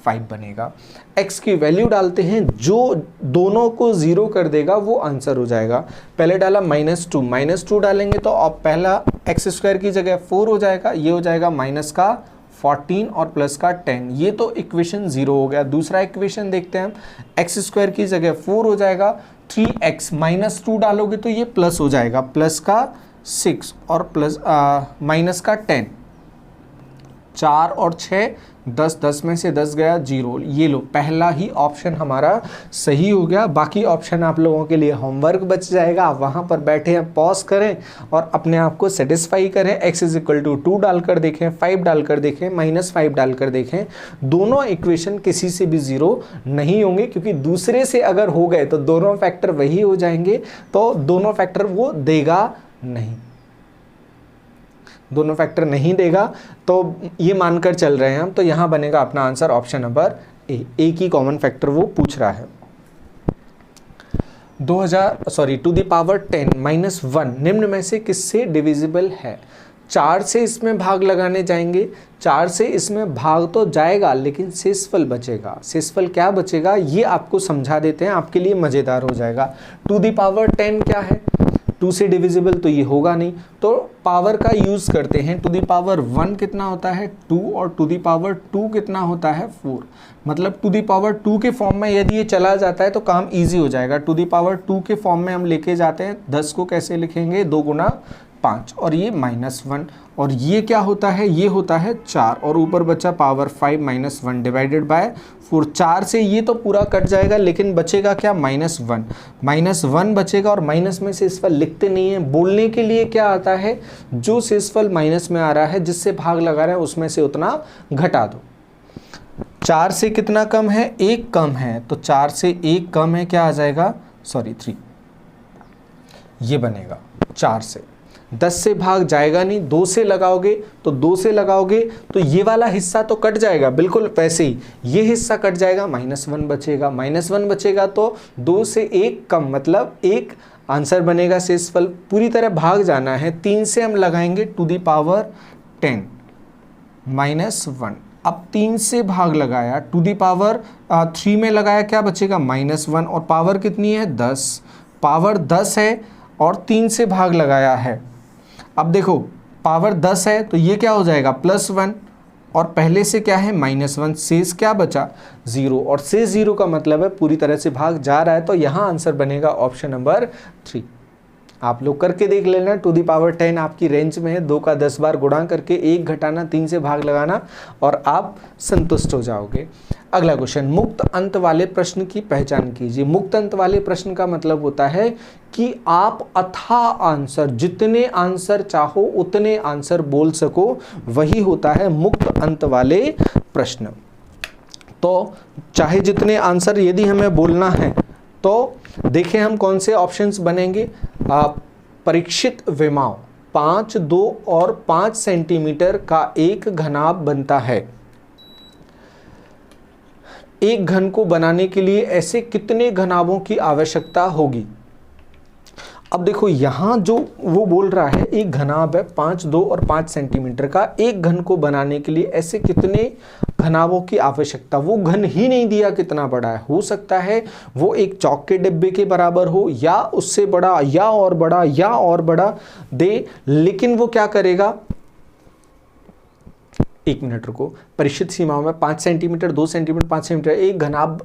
-5 बनेगा। x की वैल्यू डालते हैं, जो दोनों को 0 कर देगा वो आंसर हो जाएगा। पहले डाला -2 डालेंगे तो अब पहला x² की जगह 4 हो जाएगा, ये हो जाएगा -14 और +10, ये तो इक्वेशन 0 हो गया। दूसरा इक्वेशन देखते हैं हम, x² की जगह 4 हो जाएगा, 3x -2 डालोगे तो ये प्लस हो जाएगा, +6 और -10, 4 और 6 10, 10 में से 10 गया 0। ये लो, पहला ही ऑप्शन हमारा सही हो गया। बाकी ऑप्शन आप लोगों के लिए होमवर्क बच जाएगा। आप वहाँ पर बैठे हैं, पॉज करें और अपने आप को सेटिस्फाई करें। x = 2 डालकर देखें, 5 डालकर देखें, -5 डालकर देखें। दोनों इक्वेशन किसी से भी 0 नहीं होंगे, क्योंकि दूसरे से अगर हो गए तो दोनों फैक्टर वही हो जाएंगे, तो दोनों फैक्टर वो देगा नहीं, दोनों फैक्टर नहीं देगा, तो ये मानकर चल रहे हैं हम। तो यहाँ बनेगा अपना आंसर ऑप्शन नंबर ए। एक ही कॉमन फैक्टर वो पूछ रहा है। 2 -10 - 1 निम्न में से किससे डिविजिबल है? 4 से इसमें भाग लगाने जाएंगे, 4 से इसमें भाग तो जाएगा लेकिन शेषफल बचेगा। शेषफल क्या बचेगा ये आपको समझा देते हैं, आपके लिए मज़ेदार हो जाएगा। 2 क्या है? 2 से डिविजिबल तो ये होगा नहीं, तो पावर का यूज़ करते हैं। 1 कितना होता है? 2, और 2 कितना होता है? 4। मतलब 2 के फॉर्म में यदि ये चला जाता है तो काम इजी हो जाएगा। 2 के फॉर्म में हम लेके जाते हैं, 10 को कैसे लिखेंगे? 2 × 5 और ये -1, और ये क्या होता है? ये होता है 4, और ऊपर बचा पावर 5 - 1 डिवाइडेड बाय 4। 4 से ये तो पूरा कट जाएगा, लेकिन बचेगा क्या? -1 बचेगा, और माइनस में शेषफल लिखते नहीं है। बोलने के लिए क्या आता है? जो शेषफल माइनस में आ रहा है, जिससे भाग लगा रहे हैं, उसमें से उतना घटा दो। 4 से कितना कम है? 1 कम है, तो 4 से 1 कम है, क्या आ जाएगा? 3, ये बनेगा 4 से। 10 से भाग जाएगा नहीं, 2 से लगाओगे तो ये वाला हिस्सा तो कट जाएगा, बिल्कुल वैसे ही ये हिस्सा कट जाएगा, -1 बचेगा। -1 बचेगा तो 2 से 1 कम, मतलब 1 आंसर बनेगा। शेषफल पूरी तरह भाग जाना है। 3 से हम लगाएंगे 10 -1, अब 3 से भाग लगाया, टू दी पावर 3 में लगाया, क्या बचेगा -1, और पावर कितनी है 10, पावर 10 है और 3 से भाग लगाया है। अब देखो पावर 10 है तो ये क्या हो जाएगा +1, और पहले से क्या है -1, शेष क्या बचा 0, और शेष 0 का मतलब है पूरी तरह से भाग जा रहा है, तो यहाँ आंसर बनेगा ऑप्शन नंबर 3। आप लोग करके देख लेना, टू दी पावर 10 आपकी रेंज में है, 2 का 10 बार गुणा करके 1 घटाना, 3 से भाग लगाना और आप संतुष्ट हो जाओगे। अगला क्वेश्चन, मुक्त अंत वाले प्रश्न की पहचान कीजिए। मुक्त अंत वाले प्रश्न का मतलब होता है कि आप अथाह आंसर, जितने आंसर चाहो उतने आंसर बोल सको, वही होता है मुक्त अंत वाले प्रश्न। तो चाहे जितने आंसर यदि हमें बोलना है तो देखें हम कौन से ऑप्शंस बनेंगे। परीक्षित विमाओं 5, 2 और 5 सेंटीमीटर का एक घनाभ बनता है। एक घन को बनाने के लिए ऐसे कितने घनाभों की आवश्यकता होगी। अब देखो यहां जो वो बोल रहा है एक घनाभ है 5, 2 और 5 सेंटीमीटर का, एक घन को बनाने के लिए ऐसे कितने घनाभों की आवश्यकता, वो घन ही नहीं दिया कितना बड़ा है। हो सकता है वो एक चौक के डिब्बे के बराबर हो, या उससे बड़ा, या और बड़ा, या और बड़ा दे, लेकिन वो क्या करेगा, 1 मिनट रुको, परिचित सीमाओं में 5 सेंटीमीटर, 2 सेंटीमीटर, 5 सेंटीमीटर एक घनाभ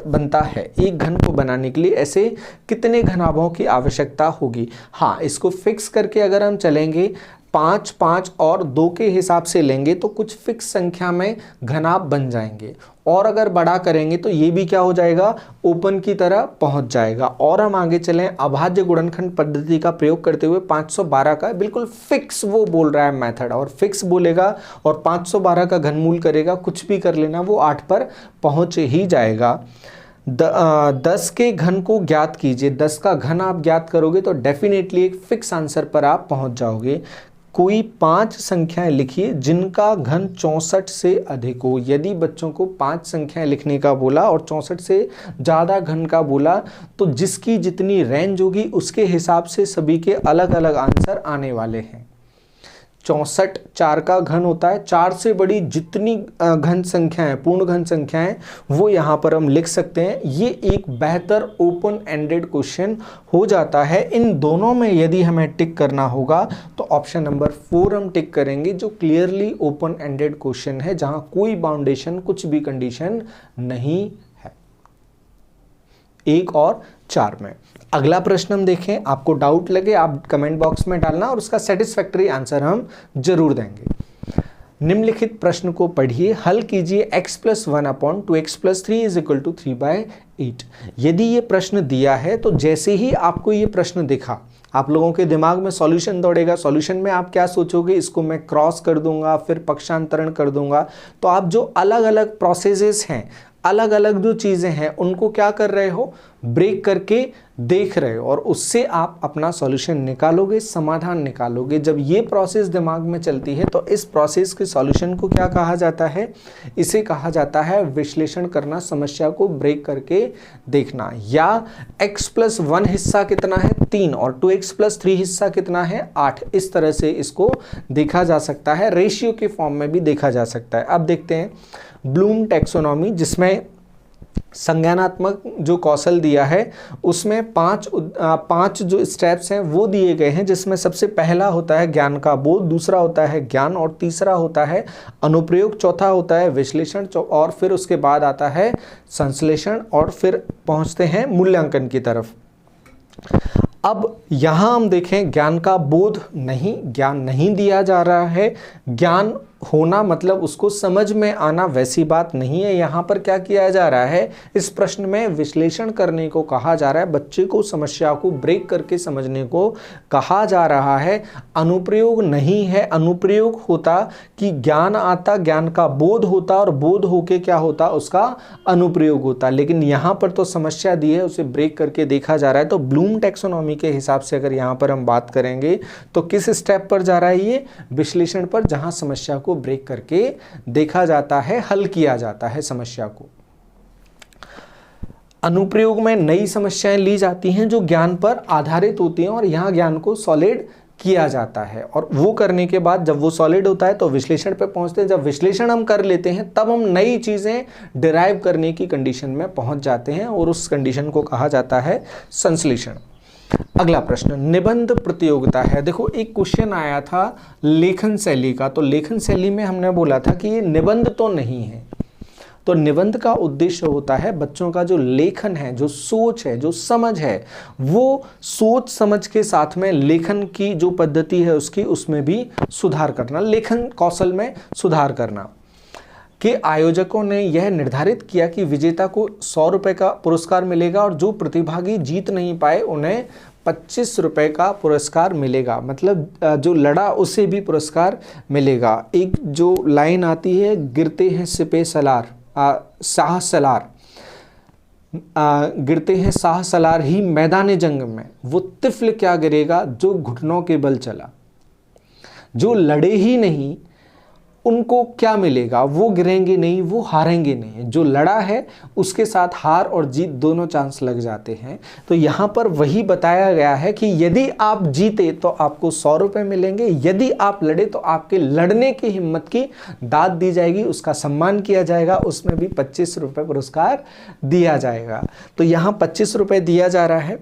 बनता है। एक घन को बनाने के लिए ऐसे कितने घनाभों की आवश्यकता होगी। हाँ, इसको फिक्स करके अगर हम चलेंगे 5, 5 और 2 के हिसाब से लेंगे तो कुछ फिक्स संख्या में घनाभ बन जाएंगे, और अगर बड़ा करेंगे तो ये भी क्या हो जाएगा, ओपन की तरह पहुंच जाएगा। और हम आगे चलें, अभाज्य गुणनखंड पद्धति का प्रयोग करते हुए 512 का बिल्कुल फिक्स वो बोल रहा है मेथड, और फिक्स बोलेगा और 512 का घनमूल करेगा, कुछ भी कर लेना, वो 8 पर पहुंच ही जाएगा। 10 के घन को ज्ञात कीजिए। 10 का घन आप ज्ञात करोगे तो डेफिनेटली एक फिक्स आंसर पर आप पहुंच जाओगे। कोई 5 संख्याएं लिखिए जिनका घन 64 से अधिक हो। यदि बच्चों को 5 संख्याएं लिखने का बोला और 64 से ज़्यादा घन का बोला तो जिसकी जितनी रेंज होगी उसके हिसाब से सभी के अलग अलग आंसर आने वाले हैं। 64 4 का घन होता है, 4 से बड़ी जितनी घन संख्याएं, पूर्ण घन संख्याएं, वो यहाँ पर हम लिख सकते हैं। ये एक बेहतर ओपन एंडेड क्वेश्चन हो जाता है। इन दोनों में यदि हमें टिक करना होगा तो ऑप्शन नंबर 4 हम टिक करेंगे, जो क्लियरली ओपन एंडेड क्वेश्चन है, जहां कोई बाउंडेशन, कुछ भी कंडीशन नहीं है। 1 और 4 में। अगला प्रश्न हम देखें, आपको डाउट लगे आप कमेंट बॉक्स में डालना और उसका सेटिस्फैक्टरी आंसर हम जरूर देंगे। निम्नलिखित प्रश्न को पढ़िए, हल कीजिए। x + 1/2x + 3 = 3/8। यदि ये प्रश्न दिया है तो जैसे ही आपको ये प्रश्न दिखा, आप लोगों के दिमाग में सॉल्यूशन दौड़ेगा। सॉल्यूशन में आप क्या सोचोगे, इसको मैं क्रॉस कर दूंगा, फिर पक्षांतरण कर दूंगा। तो आप जो अलग अलग प्रोसेसेस हैं, अलग अलग जो चीज़ें हैं, उनको क्या कर रहे हो, ब्रेक करके देख रहे हो, और उससे आप अपना सॉल्यूशन निकालोगे, समाधान निकालोगे। जब ये प्रोसेस दिमाग में चलती है तो इस प्रोसेस के सॉल्यूशन को क्या कहा जाता है, इसे कहा जाता है विश्लेषण करना, समस्या को ब्रेक करके देखना। या x + 1 हिस्सा कितना है 3 और 2x + 3 हिस्सा कितना है 8। इस तरह से इसको देखा जा सकता है, रेशियो के फॉर्म में भी देखा जा सकता है। अब देखते हैं ब्लूम टैक्सोनॉमी, जिसमें संज्ञानात्मक जो कौशल दिया है उसमें 5 जो स्टेप्स हैं वो दिए गए हैं, जिसमें सबसे पहला होता है ज्ञान का बोध, दूसरा होता है ज्ञान, और तीसरा होता है अनुप्रयोग, चौथा होता है विश्लेषण, और फिर उसके बाद आता है संश्लेषण, और फिर पहुंचते हैं मूल्यांकन की तरफ। अब यहाँ हम देखें ज्ञान का बोध नहीं, ज्ञान नहीं दिया जा रहा है। ज्ञान होना मतलब उसको समझ में आना वैसी बात नहीं है। यहाँ पर क्या किया जा रहा है, इस प्रश्न में विश्लेषण करने को कहा जा रहा है, बच्चे को समस्या को ब्रेक करके समझने को कहा जा रहा है। अनुप्रयोग नहीं है। अनुप्रयोग होता कि ज्ञान आता, ज्ञान का बोध होता, और बोध होके क्या होता, उसका अनुप्रयोग होता। लेकिन यहाँ पर तो समस्या दी है, उसे ब्रेक करके देखा जा रहा है। तो ब्लूम टैक्सोनॉमी के हिसाब से अगर यहाँ पर हम बात करेंगे तो किस स्टेप पर जा रहा है, ये विश्लेषण पर, जहाँ समस्या को ब्रेक करके देखा जाता है, हल किया जाता है समस्या को। अनुप्रयोग में नई समस्याएं ली जाती हैं जो ज्ञान पर आधारित होती हैं और यहां ज्ञान को सॉलिड किया जाता है। और वो करने के बाद जब वो सॉलिड होता है तो विश्लेषण पे पहुंचते हैं। जब विश्लेषण हम कर लेते हैं तब हम नई चीज़ें डिराइव करने की कंडीशन में पहुंच जाते हैं और उस कंडीशन को कहा जाता है संश्लेषण। अगला प्रश्न निबंध प्रतियोगिता है। देखो एक क्वेश्चन आया था लेखन शैली का, तो लेखन शैली में हमने बोला था कि ये निबंध तो नहीं है। तो निबंध का उद्देश्य होता है बच्चों का जो लेखन है, जो सोच है, जो समझ है, वो सोच समझ के साथ में लेखन की जो पद्धति है उसकी, उसमें भी सुधार करना, लेखन कौशल में सुधार करना। के आयोजकों ने यह निर्धारित किया कि विजेता को 100 रुपये का पुरस्कार मिलेगा और जो प्रतिभागी जीत नहीं पाए उन्हें 25 रुपये का पुरस्कार मिलेगा। मतलब जो लड़ा उसे भी पुरस्कार मिलेगा। एक जो लाइन आती है, गिरते हैं सिपे सलार शाह सलार, गिरते हैं शाह सलार ही मैदान जंग में, वो तिफल क्या गिरेगा जो घुटनों के बल चला। जो लड़े ही नहीं उनको क्या मिलेगा, वो गिरेंगे नहीं, वो हारेंगे नहीं। जो लड़ा है उसके साथ हार और जीत दोनों चांस लग जाते हैं। तो यहाँ पर वही बताया गया है कि यदि आप जीते तो आपको 100 रुपये मिलेंगे, यदि आप लड़े तो आपके लड़ने की हिम्मत की दाद दी जाएगी, उसका सम्मान किया जाएगा, उसमें भी 25 रुपये पुरस्कार दिया जाएगा। तो यहाँ 25 रुपये दिया जा रहा है।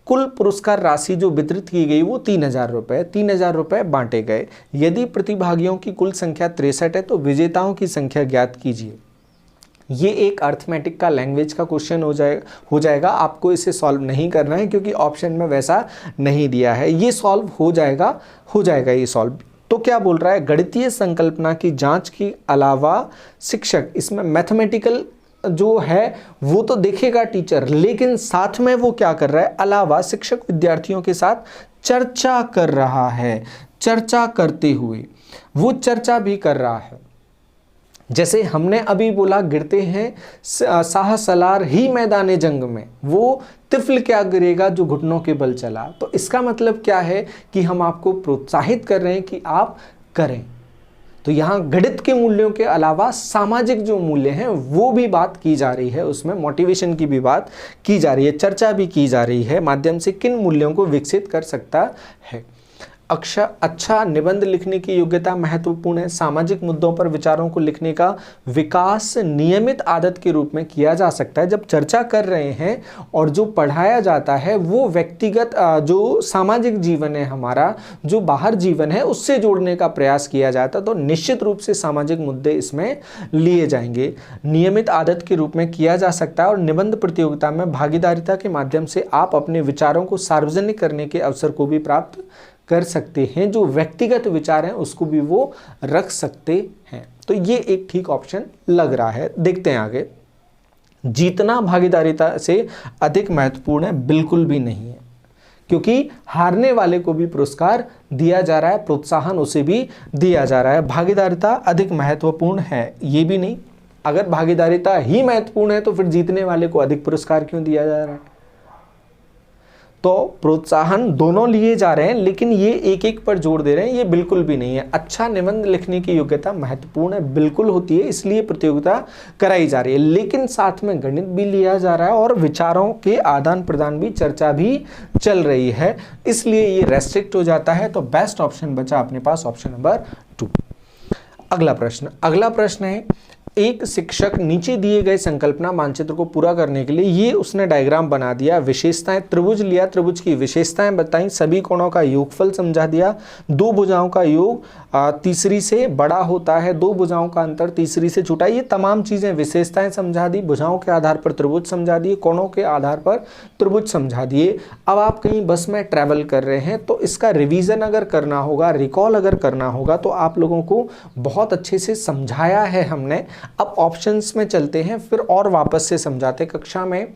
कुल पुरस्कार राशि जो वितरित की गई वो 3000 रुपये, 3000 रुपये बांटे गए। यदि प्रतिभागियों की कुल संख्या 63 है तो विजेताओं की संख्या ज्ञात कीजिए। ये एक अर्थमेटिक का लैंग्वेज का क्वेश्चन हो जाएगा। आपको इसे सॉल्व नहीं करना है क्योंकि ऑप्शन में वैसा नहीं दिया है। ये सॉल्व हो जाएगा ये सॉल्व। तो क्या बोल रहा है, गणितीय संकल्पना की जांच के अलावा शिक्षक, इसमें मैथमेटिकल जो है वो तो देखेगा टीचर, लेकिन साथ में वो क्या कर रहा है, अलावा शिक्षक विद्यार्थियों के साथ चर्चा कर रहा है। चर्चा करते हुए वो चर्चा भी कर रहा है। जैसे हमने अभी बोला गिरते हैं शाह सलार ही मैदान जंग में, वो तिफल क्या गिरेगा जो घुटनों के बल चला। तो इसका मतलब क्या है कि हम आपको प्रोत्साहित कर रहे हैं कि आप करें। तो यहाँ गणित के मूल्यों के अलावा सामाजिक जो मूल्य हैं वो भी बात की जा रही है, उसमें मोटिवेशन की भी बात की जा रही है, चर्चा भी की जा रही है, माध्यम से किन मूल्यों को विकसित कर सकता है। अच्छा निबंध लिखने की योग्यता महत्वपूर्ण है। सामाजिक मुद्दों पर विचारों को लिखने का विकास नियमित आदत के रूप में किया जा सकता है। जब चर्चा कर रहे हैं और जो पढ़ाया जाता है वो व्यक्तिगत जो सामाजिक जीवन है हमारा, जो बाहर जीवन है, उससे जोड़ने का प्रयास किया जाता है, तो निश्चित रूप से सामाजिक मुद्दे इसमें लिए जाएंगे। नियमित आदत के रूप में किया जा सकता है। और निबंध प्रतियोगिता में भागीदारिता के माध्यम से आप अपने विचारों को सार्वजनिक करने के अवसर को भी प्राप्त कर सकते हैं। जो व्यक्तिगत विचार हैं उसको भी वो रख सकते हैं। तो ये एक ठीक ऑप्शन लग रहा है। देखते हैं आगे। जीतना भागीदारिता से अधिक महत्वपूर्ण है, बिल्कुल भी नहीं है, क्योंकि हारने वाले को भी पुरस्कार दिया जा रहा है, प्रोत्साहन उसे भी दिया जा रहा है। भागीदारिता अधिक महत्वपूर्ण है, ये भी नहीं। अगर भागीदारिता ही महत्वपूर्ण है तो फिर जीतने वाले को अधिक पुरस्कार क्यों दिया जा रहा है। तो प्रोत्साहन दोनों लिए जा रहे हैं, लेकिन ये एक एक पर जोर दे रहे हैं, ये बिल्कुल भी नहीं है। अच्छा निबंध लिखने की योग्यता महत्वपूर्ण है, बिल्कुल होती है, इसलिए प्रतियोगिता कराई जा रही है, लेकिन साथ में गणित भी लिया जा रहा है और विचारों के आदान प्रदान भी, चर्चा भी चल रही है, इसलिए ये रेस्ट्रिक्ट हो जाता है। तो बेस्ट ऑप्शन बचा अपने पास ऑप्शन नंबर 2। अगला प्रश्न है, एक शिक्षक नीचे दिए गए संकल्पना मानचित्र को पूरा करने के लिए ये उसने डायग्राम बना दिया। विशेषताएं, त्रिभुज लिया, त्रिभुज की विशेषताएं बताई, सभी कोणों का योगफल समझा दिया, दो भुजाओं का योग तीसरी से बड़ा होता है, दो भुजाओं का अंतर तीसरी से छोटा, ये तमाम चीजें, विशेषताएं समझा दी, भुजाओं के आधार पर त्रिभुज समझा दिए, कोणों के आधार पर त्रिभुज समझा दिए। अब आप कहीं बस में ट्रैवल कर रहे हैं तो इसका रिवीजन अगर करना होगा, रिकॉल अगर करना होगा, तो आप लोगों को बहुत अच्छे से समझाया है हमने। अब ऑप्शंस में चलते हैं, फिर और वापस से समझाते। कक्षा में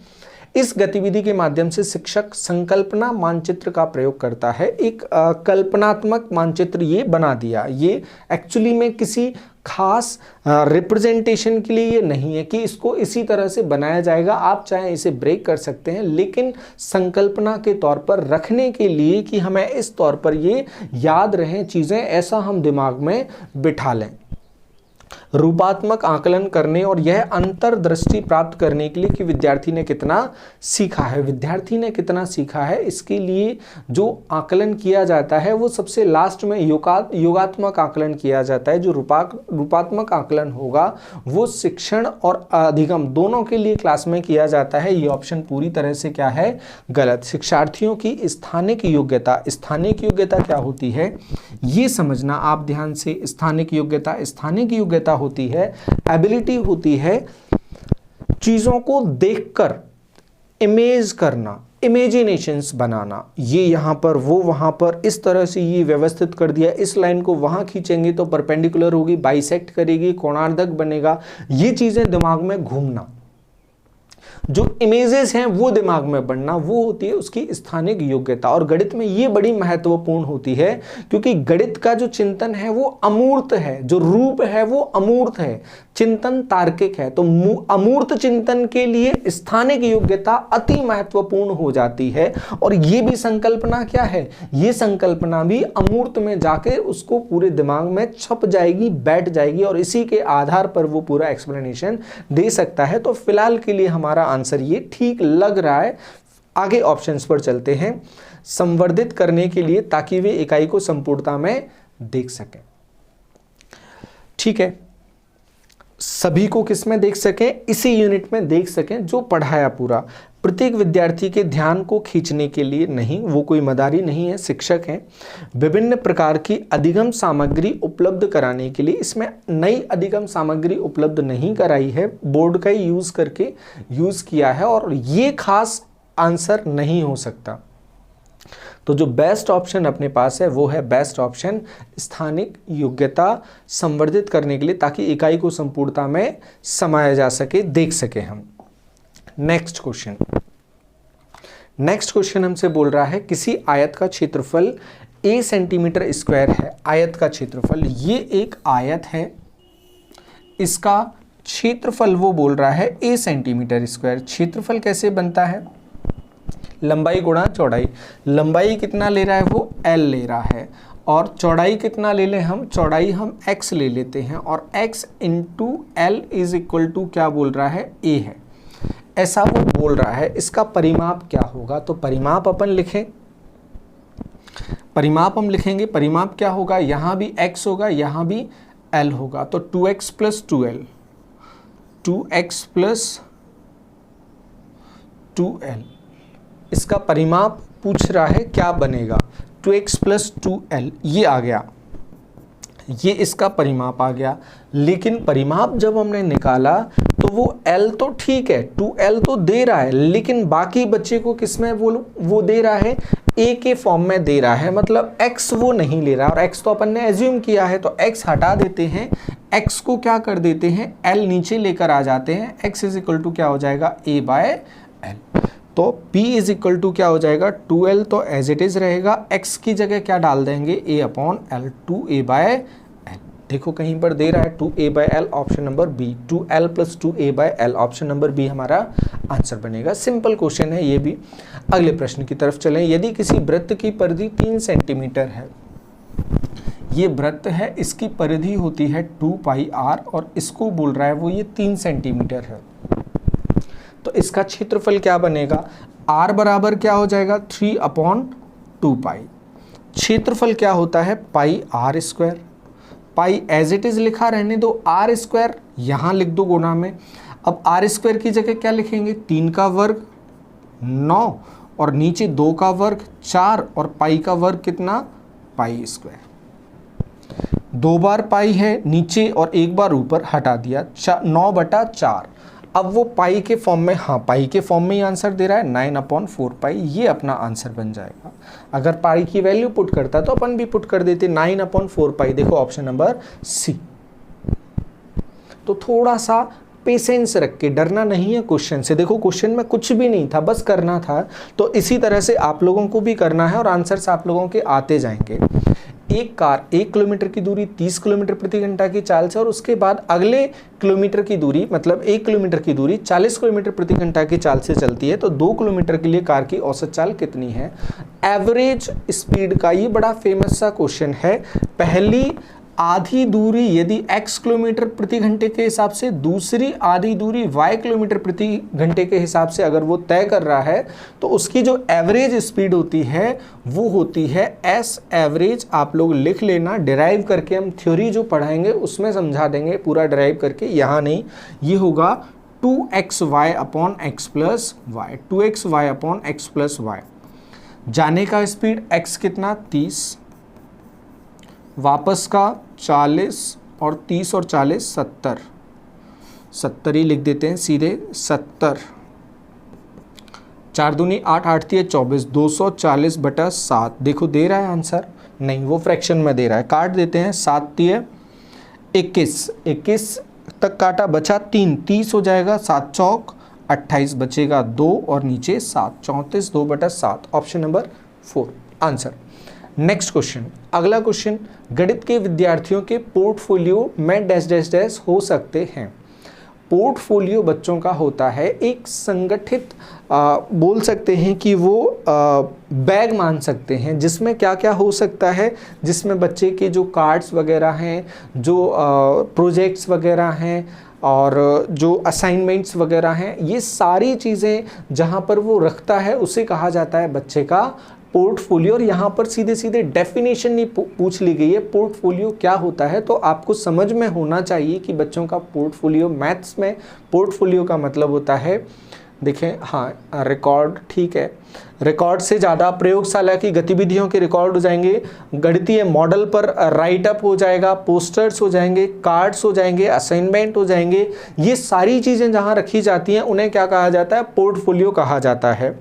इस गतिविधि के माध्यम से शिक्षक संकल्पना मानचित्र का प्रयोग करता है। एक कल्पनात्मक मानचित्र ये बना दिया। ये एक्चुअली में किसी खास रिप्रेजेंटेशन के लिए ये नहीं है कि इसको इसी तरह से बनाया जाएगा। आप चाहे इसे ब्रेक कर सकते हैं, लेकिन संकल्पना के तौर पर रखने के लिए कि हमें इस तौर पर ये याद रहें चीज़ें, ऐसा हम दिमाग में बिठा लें। रूपात्मक आकलन करने और यह अंतर्दृष्टि प्राप्त करने के लिए कि विद्यार्थी ने कितना सीखा है। विद्यार्थी ने कितना सीखा है, इसके लिए जो आकलन किया जाता है वो सबसे लास्ट में योगात्मक आकलन किया जाता है। जो रूपात्मक आकलन होगा वो शिक्षण और अधिगम दोनों के लिए क्लास में किया जाता है। ये ऑप्शन पूरी तरह से क्या है, गलत। शिक्षार्थियों की स्थानिक योग्यता, स्थानिक योग्यता क्या होती है ये समझना आप ध्यान से। स्थानिक योग्यता होती है, एबिलिटी होती है चीजों को देखकर इमेज करना, इमेजिनेशंस बनाना। ये यहां पर वो वहां पर, इस तरह से ये व्यवस्थित कर दिया, इस लाइन को वहां खींचेंगे तो परपेंडिकुलर होगी, बाइसेक्ट करेगी, कोणार्धक बनेगा। ये चीजें दिमाग में घूमना, जो इमेजेस हैं वो दिमाग में बनना, वो होती है उसकी स्थानिक योग्यता। और गणित में ये बड़ी महत्वपूर्ण होती है क्योंकि गणित का जो चिंतन है वो अमूर्त है, जो रूप है वो अमूर्त है, चिंतन तार्किक है। तो अमूर्त चिंतन के लिए स्थानिक योग्यता अति महत्वपूर्ण हो जाती है। और ये भी संकल्पना क्या है, ये संकल्पना भी अमूर्त में जाके उसको पूरे दिमाग में छप जाएगी, बैठ जाएगी और इसी के आधार पर वो पूरा एक्सप्लेनेशन दे सकता है। तो फिलहाल के लिए हमारा आंसर ये ठीक लग रहा है। आगे ऑप्शंस पर चलते हैं। संवर्धित करने के लिए ताकि वे इकाई को संपूर्णता में देख सकें। ठीक है, सभी को किस में देख सकें, इसी यूनिट में देख सकें जो पढ़ाया पूरा। प्रत्येक विद्यार्थी के ध्यान को खींचने के लिए नहीं, वो कोई मदारी नहीं है, शिक्षक हैं। विभिन्न प्रकार की अधिगम सामग्री उपलब्ध कराने के लिए, इसमें नई अधिगम सामग्री उपलब्ध नहीं कराई है, बोर्ड का ही यूज करके यूज किया है और ये खास आंसर नहीं हो सकता। तो जो बेस्ट ऑप्शन अपने पास है वो है बेस्ट ऑप्शन, स्थानिक योग्यता संवर्धित करने के लिए ताकि इकाई को संपूर्णता में समाया जा सके, देख सके हम। नेक्स्ट क्वेश्चन हमसे बोल रहा है किसी आयत का क्षेत्रफल a सेंटीमीटर स्क्वायर है। आयत का क्षेत्रफल, ये एक आयत है, इसका क्षेत्रफल वो बोल रहा है a सेंटीमीटर स्क्वायर। क्षेत्रफल कैसे बनता है, लंबाई गुणा चौड़ाई। लंबाई कितना ले रहा है वो l ले रहा है और चौड़ाई कितना ले लें हम, चौड़ाई हम x ले लेते हैं और x into l is equal to क्या बोल रहा है, a है, ऐसा वो बोल रहा है। इसका परिमाप क्या होगा, तो परिमाप अपन लिखें, परिमाप हम लिखेंगे। परिमाप क्या होगा, यहां भी x होगा, यहां भी l होगा, तो 2x plus 2l, 2x plus 2l। इसका परिमाप पूछ रहा है क्या बनेगा, 2x प्लस 2l, ये आ गया, ये इसका परिमाप आ गया। लेकिन परिमाप जब हमने निकाला तो वो l तो ठीक है, 2l तो दे रहा है, लेकिन बाकी बच्चे को किसमें वो दे रहा है, a के फॉर्म में दे रहा है, मतलब x वो नहीं ले रहा। और x तो अपन ने एज्यूम किया है, तो x हटा देते हैं, x को क्या कर देते हैं, l नीचे लेकर आ जाते हैं, x इज इक्वल टू क्या हो जाएगा, a बाय l। तो p इज इक्वल टू क्या हो जाएगा, 2l तो एज इट इज रहेगा, x की जगह क्या डाल देंगे, a upon l, 2a by l। देखो कहीं पर दे रहा है 2a by l, option number B, 2l plus 2a by l, option number B हमारा आंसर बनेगा। सिंपल क्वेश्चन है ये भी। अगले प्रश्न की तरफ चलें। यदि किसी वृत्त की परिधि 3 सेंटीमीटर है, ये वृत्त है, इसकी परिधि होती है 2 पाई r और इसको बोल रहा है वो ये 3 सेंटीमीटर है, तो इसका क्षेत्रफल क्या बनेगा, r बराबर क्या हो जाएगा, 3 अपॉन 2 पाई। क्षेत्रफल क्या होता है, pi r square. Pi as it is लिखा रहने दो, r स्क्वायर यहां लिख दो गुणा में। अब r स्क्वायर की जगह क्या लिखेंगे, 3 का वर्ग 9 और नीचे 2 का वर्ग 4 और पाई का वर्ग कितना, पाई स्क्वायर। 2 बार पाई है नीचे और 1 बार ऊपर, हटा दिया, 9/4। अब वो पाई के फॉर्म में, हाँ पाई के फॉर्म में ही आंसर दे रहा है, 9/4 पाई, ये अपना आंसर बन जाएगा। अगर पाई की वैल्यू पुट करता तो अपन भी पुट कर देते 9/4 पाई। देखो ऑप्शन नंबर सी। तो थोड़ा सा पेशेंस रख के, डरना नहीं है क्वेश्चन से। देखो क्वेश्चन में कुछ भी नहीं था, बस करना था, तो इसी तरह से आप लोगों को भी करना है और आंसर्स आप लोगों के आते जाएंगे। एक कार 1 किलोमीटर की दूरी 30 किलोमीटर प्रति घंटा की चाल से और उसके बाद अगले किलोमीटर की दूरी, मतलब 1 किलोमीटर की दूरी 40 किलोमीटर प्रति घंटा की चाल से चलती है, तो 2 किलोमीटर के लिए कार की औसत चाल कितनी है। एवरेज स्पीड का ये बड़ा फेमस सा क्वेश्चन है। पहली आधी दूरी यदि x किलोमीटर प्रति घंटे के हिसाब से, दूसरी आधी दूरी y किलोमीटर प्रति घंटे के हिसाब से अगर वो तय कर रहा है, तो उसकी जो एवरेज स्पीड होती है वो होती है s एवरेज। आप लोग लिख लेना, डिराइव करके हम थ्योरी जो पढ़ाएंगे उसमें समझा देंगे, पूरा डिराइव करके यहाँ नहीं। ये होगा 2xy upon x plus y, 2xy upon x plus y. जाने का स्पीड x कितना 30, वापस का 40 और 30 और 40 70, 70 ही लिख देते हैं सीधे 70। 4 दूनी 8, 8 तिये 24, 240/7। देखो दे रहा है आंसर, नहीं वो फ्रैक्शन में दे रहा है, काट देते हैं। 7 तिये 21, 21 तक काटा, बचा 3, 30 हो जाएगा, 7 चौक 28, बचेगा 2 और नीचे 7, 34 2/7। Option number 4 answer. Next question, अगला क्वेश्चन, गणित के विद्यार्थियों के पोर्टफोलियो में डैश डैश डैश हो सकते हैं। पोर्टफोलियो बच्चों का होता है एक संगठित, बोल सकते हैं कि वो बैग मान सकते हैं, जिसमें क्या क्या हो सकता है, जिसमें बच्चे के जो कार्ड्स वगैरह हैं, जो प्रोजेक्ट्स वगैरह हैं और जो असाइनमेंट्स वगैरह हैं, ये सारी चीज़ें जहाँ पर वो रखता है उसे कहा जाता है बच्चे का पोर्टफोलियो। और यहाँ पर सीधे सीधे डेफिनेशन नहीं पूछ ली गई है पोर्टफोलियो क्या होता है, तो आपको समझ में होना चाहिए कि बच्चों का पोर्टफोलियो, मैथ्स में पोर्टफोलियो का मतलब होता है, देखें हाँ रिकॉर्ड, ठीक है, रिकॉर्ड से ज़्यादा प्रयोगशाला की गतिविधियों के रिकॉर्ड हो जाएंगे, गणितीय मॉडल पर राइट अप हो जाएगा, पोस्टर्स हो जाएंगे, कार्ड्स हो जाएंगे, असाइनमेंट हो जाएंगे। ये सारी चीज़ें जहाँ रखी जाती हैं उन्हें क्या कहा जाता है, पोर्टफोलियो कहा जाता है।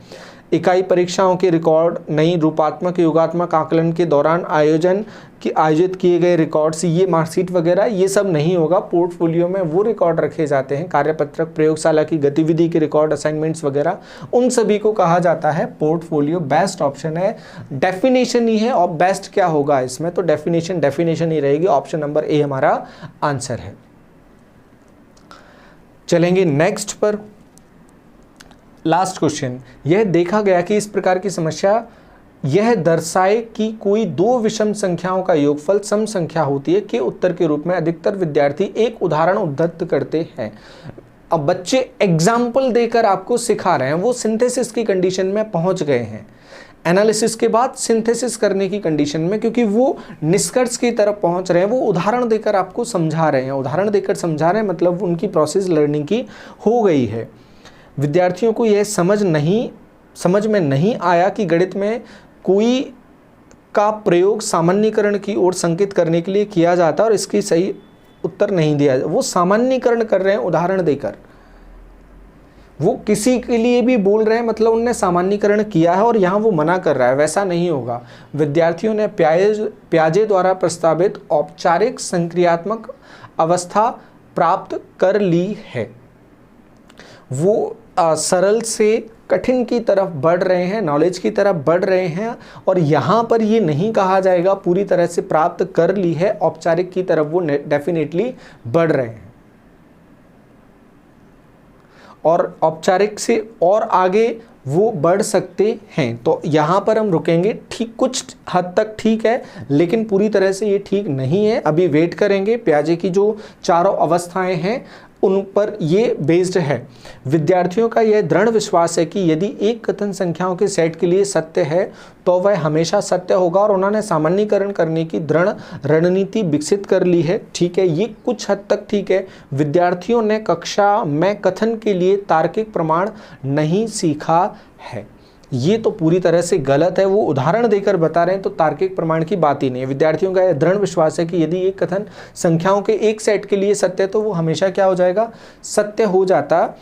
इकाई परीक्षाओं के रिकॉर्ड, नई रूपात्मक योगात्मक आकलन के दौरान आयोजित किए गए रिकॉर्ड्स, ये मार्कशीट वगैरह, ये सब नहीं होगा। पोर्टफोलियो में वो रिकॉर्ड रखे जाते हैं, कार्यपत्रक, प्रयोगशाला की गतिविधि के रिकॉर्ड, असाइनमेंट्स वगैरह, उन सभी को कहा जाता है पोर्टफोलियो। बेस्ट ऑप्शन है, डेफिनेशन ही है, और बेस्ट क्या होगा इसमें, तो डेफिनेशन ही रहेगी। ऑप्शन नंबर ए हमारा आंसर है। चलेंगे नेक्स्ट पर, लास्ट क्वेश्चन। यह देखा गया कि इस प्रकार की समस्या यह दर्शाए कि कोई दो विषम संख्याओं का योगफल सम संख्या होती है के उत्तर के रूप में अधिकतर विद्यार्थी एक उदाहरण उद्धृत करते हैं। अब बच्चे एग्जाम्पल देकर आपको सिखा रहे हैं, वो सिंथेसिस की कंडीशन में पहुंच गए हैं, एनालिसिस के बाद सिंथेसिस करने की कंडीशन में, क्योंकि वो निष्कर्ष की तरफ पहुंच रहे हैं। वो उदाहरण देकर आपको समझा रहे हैं, उदाहरण देकर समझा रहे हैं, मतलब उनकी प्रोसेस लर्निंग की हो गई है। विद्यार्थियों को यह समझ में नहीं आया कि गणित में कोई का प्रयोग सामान्यीकरण की ओर संकेत करने के लिए किया जाता है और इसकी सही उत्तर नहीं दिया जाता। वो सामान्यीकरण कर रहे हैं उदाहरण देकर, वो किसी के लिए भी बोल रहे हैं, मतलब उनने सामान्यीकरण किया है और यहाँ वो मना कर रहा है, वैसा नहीं होगा। विद्यार्थियों ने प्याजे द्वारा प्रस्तावित औपचारिक संक्रियात्मक अवस्था प्राप्त कर ली है। वो सरल से कठिन की तरफ बढ़ रहे हैं, नॉलेज की तरफ बढ़ रहे हैं, और यहाँ पर ये नहीं कहा जाएगा पूरी तरह से प्राप्त कर ली है, औपचारिक की तरफ वो डेफिनेटली बढ़ रहे हैं, और औपचारिक से और आगे वो बढ़ सकते हैं। तो यहाँ पर हम रुकेंगे, ठीक कुछ हद तक ठीक है, लेकिन पूरी तरह से ये ठीक नहीं है। अभी वेट करेंगे, प्याजे की जो चारों अवस्थाएं हैं उन पर ये बेस्ड है। विद्यार्थियों का यह दृढ़ विश्वास है कि यदि एक कथन संख्याओं के सेट के लिए सत्य है तो वह हमेशा सत्य होगा, और उन्होंने सामान्यीकरण करने की दृढ़ रणनीति विकसित कर ली है। ठीक है, ये कुछ हद तक ठीक है। विद्यार्थियों ने कक्षा में कथन के लिए तार्किक प्रमाण नहीं सीखा है, ये तो पूरी तरह से गलत है। वो उदाहरण देकर बता रहे हैं, तो तार्किक प्रमाण की बात ही नहीं है। विद्यार्थियों का यह दृढ़ विश्वास है कि यदि एक कथन संख्याओं के एक सेट के लिए सत्य है तो वो हमेशा क्या हो जाएगा, सत्य हो जाता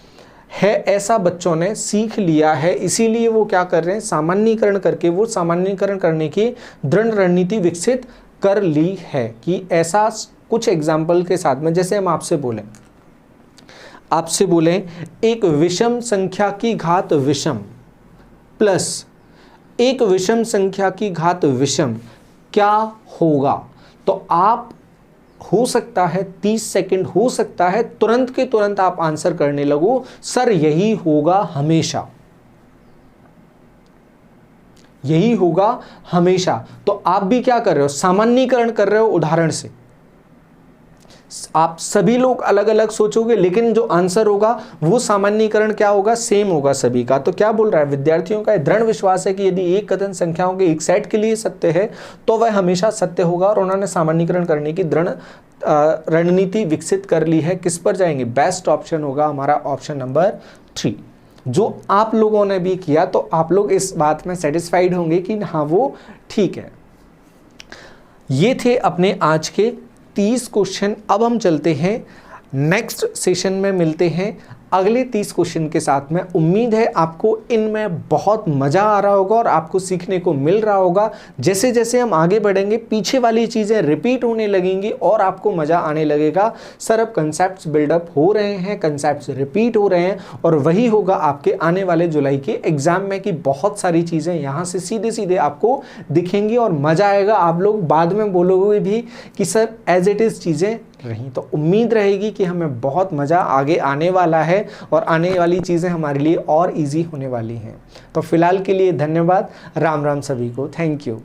है। ऐसा बच्चों ने सीख लिया है, इसीलिए वो क्या कर रहे हैं, सामान्यीकरण करके वो सामान्यीकरण करने की दृढ़ रणनीति विकसित कर ली है। कि ऐसा कुछ एग्जाम्पल के साथ में, जैसे हम आपसे बोलें एक विषम संख्या की घात विषम प्लस एक विषम संख्या की घात विषम क्या होगा, तो आप हो सकता है 30 सेकंड हो सकता है तुरंत के तुरंत आप आंसर करने लगो, सर यही होगा हमेशा, यही होगा हमेशा। तो आप भी क्या कर रहे हो, सामान्यीकरण कर रहे हो उदाहरण से, आप सभी लोग अलग अलग सोचोगे, लेकिन जो आंसर होगा वो सामान्यीकरण क्या होगा, सेम होगा सभी का। तो क्या बोल रहा है, विद्यार्थियों का दृढ़ विश्वास है कि यदि एक कथन संख्याओं के एक सेट के लिए सत्य है तो वह हमेशा सत्य होगा, और उन्होंने सामान्यीकरण करने की दृढ़ रणनीति विकसित कर ली है। किस पर जाएंगे, बेस्ट ऑप्शन होगा हमारा ऑप्शन नंबर 3, जो आप लोगों ने भी किया। तो आप लोग इस बात में सेटिस्फाइड होंगे कि हाँ वो ठीक है। ये थे अपने आज के 30 क्वेश्चन। अब हम चलते हैं नेक्स्ट सेशन में, मिलते हैं अगले 30 क्वेश्चन के साथ में। उम्मीद है आपको इनमें बहुत मज़ा आ रहा होगा और आपको सीखने को मिल रहा होगा। जैसे जैसे हम आगे बढ़ेंगे पीछे वाली चीज़ें रिपीट होने लगेंगी और आपको मज़ा आने लगेगा। सर अब कंसेप्ट्स बिल्डअप हो रहे हैं, कंसेप्ट्स रिपीट हो रहे हैं, और वही होगा आपके आने वाले जुलाई के एग्ज़ाम में कि बहुत सारी चीज़ें यहाँ से सीधे सीधे आपको दिखेंगी और मज़ा आएगा। आप लोग बाद में बोलोगे भी कि सर एज इट इज़ चीज़ें रहीं। तो उम्मीद रहेगी कि हमें बहुत मज़ा आगे आने वाला है और आने वाली चीज़ें हमारे लिए और इजी होने वाली हैं। तो फिलहाल के लिए धन्यवाद। राम राम सभी को। Thank you.